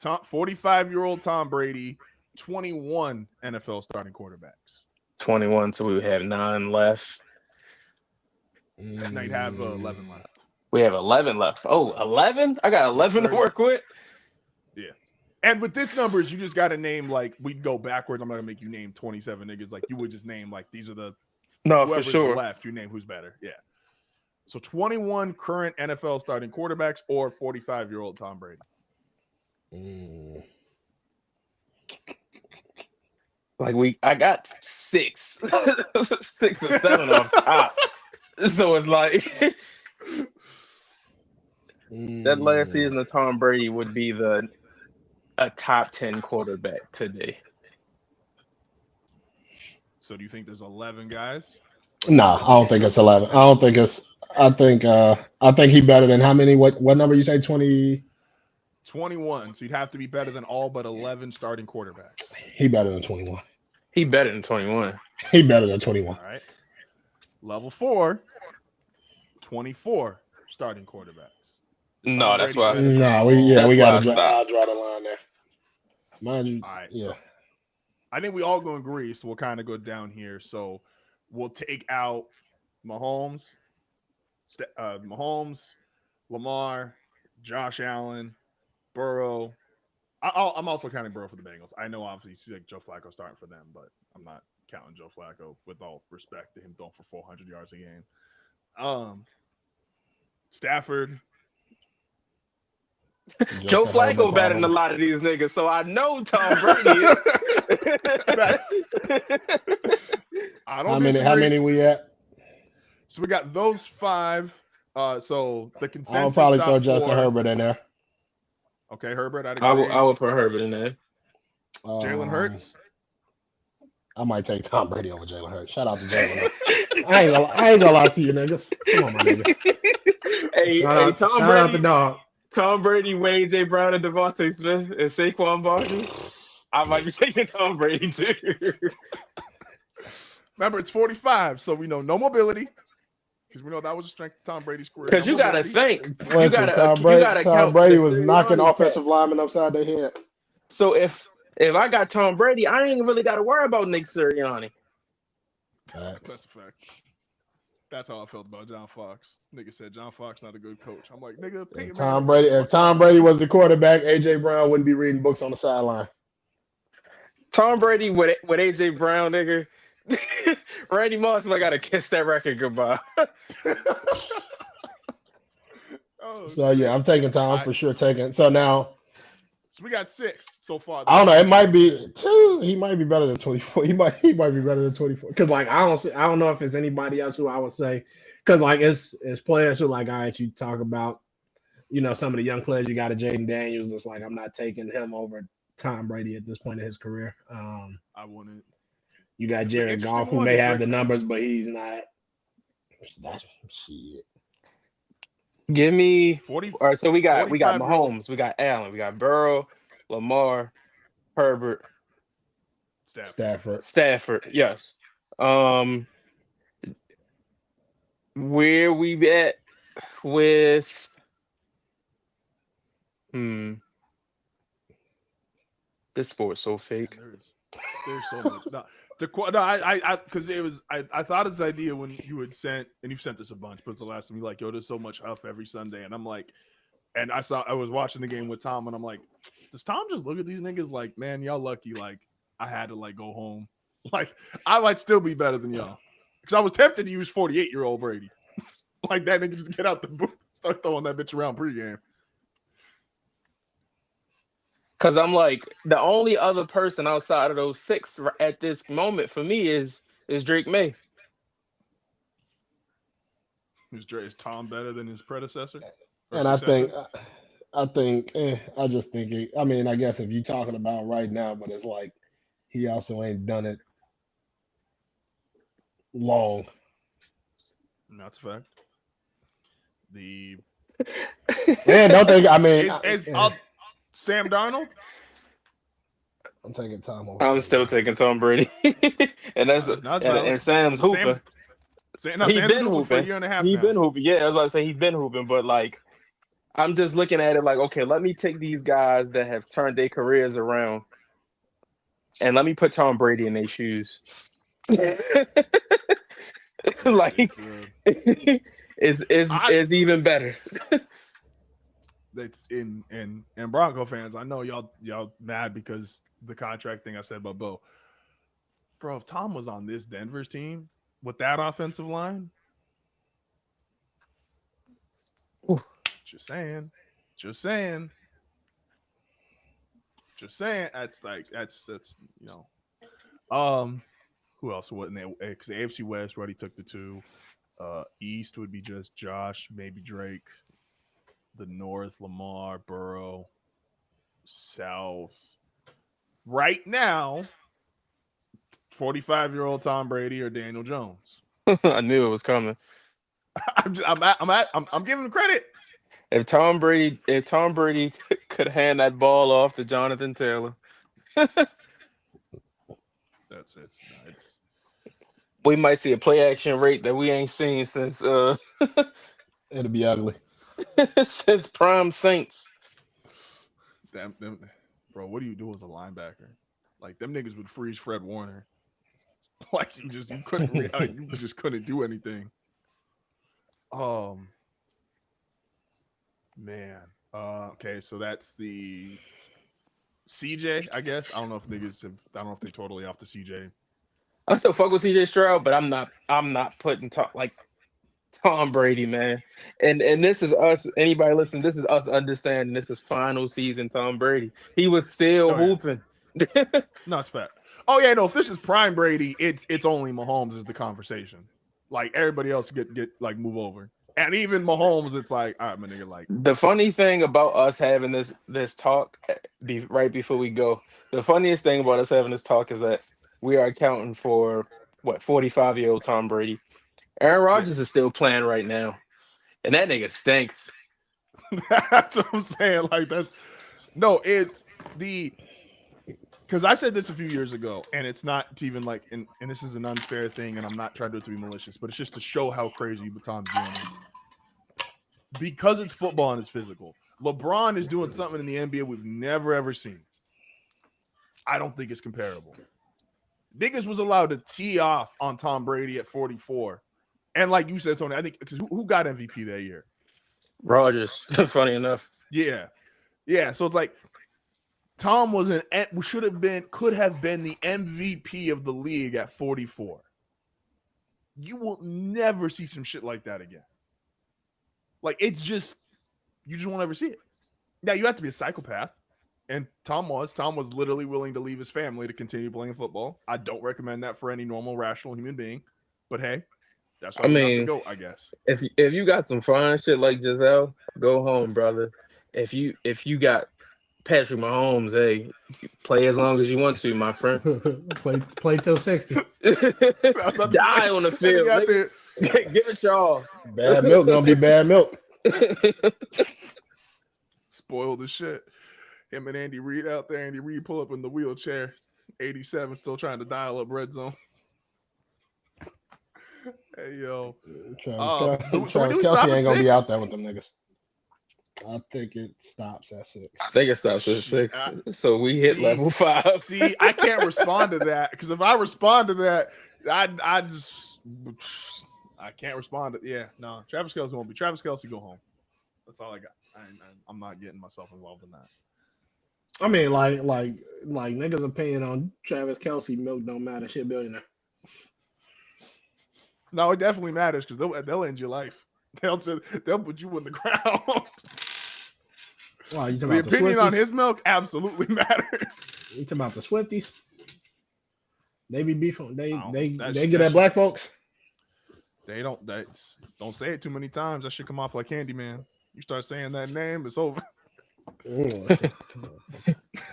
45-year-old Tom Brady, 21 NFL starting quarterbacks. 21, so we would have 9 left. And they'd have 11 left. We have 11 left. Oh, 11? I got 11 to work with. Yeah. And with this numbers, you just got to name, like, we'd go backwards. I'm not going to make you name 27 niggas. Like, you would just name, like, these are the for sure left. You name who's better. Yeah. So 21 current NFL starting quarterbacks or 45-year-old Tom Brady. Like I got 6 or 7 off top. So it's like that last season of Tom Brady would be a top 10 quarterback today. So do you think there's 11 guys? No, I don't think it's 11. I think he better than how many? What number you say? 20? 21. So you'd have to be better than all but 11 starting quarterbacks. He better than 21. He better than 21. He better than 21. All right. Level 4, 24 starting quarterbacks. No, that's why I said. No, we got to draw the line there. Mind you, all right. Yeah. So I think we all go in Greece. So we'll kind of go down here. So we'll take out Mahomes, Lamar, Josh Allen, Burrow. I'm also counting Burrow for the Bengals. I know obviously like Joe Flacco starting for them, but I'm not counting Joe Flacco with all respect to him throwing for 400 yards a game. Stafford. Joe Flacco better than a lot of these niggas, so I know Tom Brady is. How many we at? So we got those 5. So the consensus. I'll probably throw Justin Herbert in there. Okay, Herbert. I would put Herbert in there. Jalen Hurts. I might take Tom Brady over Jalen Hurts. Shout out to Jalen. I ain't gonna lie to you, niggas. Come on, my nigga. Hey, Tom Brady. Shout out the dog. Tom Brady, Wayne J. Brown, and Devontae Smith, and Saquon Barkley. I might be taking Tom Brady too. Remember, it's 45, so we know no mobility because we know that was a strength of Tom Brady's career. Because No you gotta mobility. think, Listen, Tom Brady count was for the knocking Sirianni offensive catch. linemen upside their head. So if I got Tom Brady, I ain't really got to worry about Nick Sirianni. That's a fact. That's how I felt about John Fox. Nigga said John Fox not a good coach. I'm like, nigga, If Tom Brady was the quarterback, AJ Brown wouldn't be reading books on the sideline. Tom Brady with AJ Brown, nigga. Randy Moss might gotta kiss that record goodbye. So yeah, I'm taking Tom for sure. So now, so we got 6 so far. I don't know. It might be 2. He might be better than 24. He might be better than 24. Because like I don't know if it's anybody else who I would say. Because like it's players who like all right, you talk about, some of the young players you got, Jaden Daniels. It's like I'm not taking him over Tom Brady at this point in his career. I wouldn't. You got Jared Goff, who may have the numbers, but he's not. That's shit. Give me 40. All right, so we got Mahomes, Mahomes, we got Allen, we got Burrow, Lamar, Herbert, Stafford. Yes. Where we at with this sport's so fake. There's so much. No, I because it was I thought of this idea when you had sent, and you've sent this a bunch, but it's the last time you like, yo, there's so much Huff every Sunday, and I'm like, and I was watching the game with Tom, and I'm like, does Tom just look at these niggas like, man, y'all lucky, like I had to like go home, like I might still be better than y'all, because I was tempted to use 48-year-old Brady, like that nigga just get out the booth, start throwing that bitch around pregame. Because I'm like, the only other person outside of those 6 at this moment for me is Drake May. Is Tom better than his predecessor? And successor? I just think I mean, I guess if you're talking about right now, but it's like he also ain't done it long. That's a fact. Don't think. I mean, Sam Darnold? I'm taking Tom over. I'm still taking Tom Brady. And that's and Sam's hooping. He's been hooping for a year and a half. He's been hooping. Yeah, I was about to say he's been hooping, but like I'm just looking at it like, okay, let me take these guys that have turned their careers around and let me put Tom Brady in their shoes. Like is even better. That's in Bronco fans. I know y'all mad because the contract thing I said about Bo. Bro, if Tom was on this Denver's team with that offensive line, just saying. That's who else wasn't there? Because the AFC West already took the 2. East would be just Josh, maybe Drake. The North, Lamar, Burrow. South. Right now, 45-year-old Tom Brady or Daniel Jones. I knew it was coming. I'm giving him credit. If Tom Brady could hand that ball off to Jonathan Taylor. That's it. We might see a play action rate that we ain't seen since it'll be ugly. Since prime Saints. Damn, bro, what do you do as a linebacker? Like them niggas would freeze Fred Warner. Like you just couldn't do anything. Man. Okay, so that's the CJ, I guess. I don't know if they totally off the CJ. I still fuck with CJ Stroud, but I'm not putting Tom Brady, man. And this is us, anybody listening, this is us understanding this is final season Tom Brady. He was still hooping. No, it's fact. Oh yeah, no, if this is prime Brady, it's only Mahomes is the conversation. Like everybody else get like move over. And even Mahomes, it's like, all right, my nigga, like the funny thing about us having this talk right before we go, the funniest thing about us having this talk is that we are accounting for 45-year-old Tom Brady. Aaron Rodgers is still playing right now, and that nigga stinks. That's what I'm saying. Like that's no, it's the because I said this a few years ago, and it's not to even like, and this is an unfair thing, and I'm not trying to do it to be malicious, but it's just to show how crazy Tom's doing is. Because it's football and it's physical. LeBron is doing something in the NBA we've never ever seen. I don't think it's comparable. Niggas was allowed to tee off on Tom Brady at 44, and like you said, Tony, I think because who got MVP that year? Rodgers. Funny enough. Yeah. So it's like Tom could have been the MVP of the league at 44. You will never see some shit like that again. Like it's just you just won't ever see it. Now you have to be a psychopath, and Tom was literally willing to leave his family to continue playing football. I don't recommend that for any normal, rational human being, but hey, that's why we have to go, I guess. If you got some fun shit like Giselle, go home, brother. If you got Patrick Mahomes, hey, play as long as you want to, my friend. play till 60. Die on the field. Give it y'all. Bad milk gonna be bad milk. Spoiled the shit. Him and Andy Reid out there. Andy Reid pull up in the wheelchair. 87 still trying to dial up red zone. Hey yo. Travis Kelce ain't gonna be out there with them niggas. I think it stops at 6. I think it stops at 6. So we hit level 5. See, I can't respond to that because if I respond to that, I can't respond to. Yeah, no. Travis Kelce won't be. Travis Kelce, go home. That's all I got. I'm not getting myself involved in that. I mean, like niggas' opinion on Travis Kelce milk don't matter. Shit, billionaire. No, it definitely matters because they'll end your life. They'll put you in the ground. Wow, you talking the about opinion the on his milk absolutely matters. You talking about the Swifties? They be beefing. They get at black folks. They don't say it too many times. That should come off like Candyman. You start saying that name, it's over.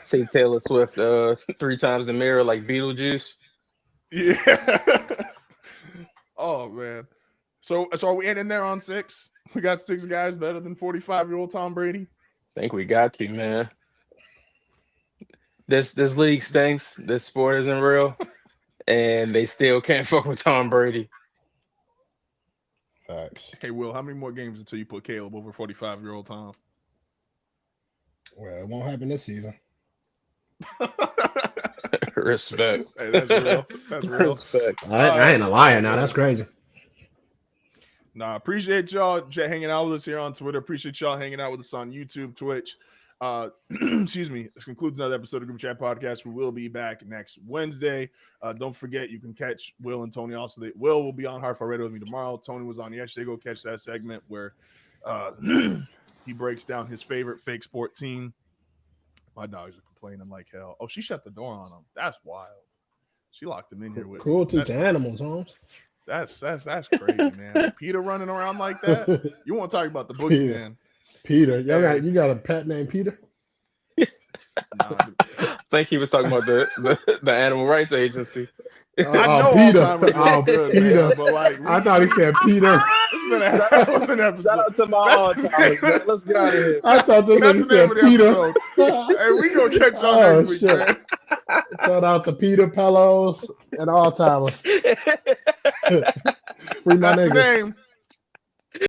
Say Taylor Swift 3 times in the mirror like Beetlejuice. Yeah. Oh man. So are we ending there on 6? We got 6 guys better than 45-year-old Tom Brady. I think we got to, man. This league stinks. This sport isn't real, and they still can't fuck with Tom Brady. Facts. Hey, Will, how many more games until you put Caleb over 45-year-old Tom? Well, it won't happen this season. Respect. Hey, that's real. That's real. Respect. I ain't a liar now. That's crazy. Nah, appreciate y'all hanging out with us here on Twitter. Appreciate y'all hanging out with us on YouTube, Twitch. Excuse me. This concludes another episode of GroupChat Podcast. We will be back next Wednesday. Don't forget, you can catch Will and Tony also. Will will be on Hard for Radio with me tomorrow. Tony was on yesterday. Go catch that segment where he breaks down his favorite fake sport team. My dogs are complaining like hell. Oh, she shut the door on him. That's wild. She locked him in here with cruelty to animals, Holmes. That's crazy, man. Peter running around like that. You want to talk about the boogeyman? Peter, you got a pet named Peter? Nah, I think he was talking about the Animal Rights Agency. I know Peter. Good, Peter. man, but like I thought he said Peter. It's been a hell of an episode. Shout out to my all-timers, man. Let's get out of here. I thought this That's nigga the name said of the Peter. episode. Hey, we gonna catch y'all next week, shit. man. Shout out to Peter Pellos and all timers. Free my That's the niggas. name.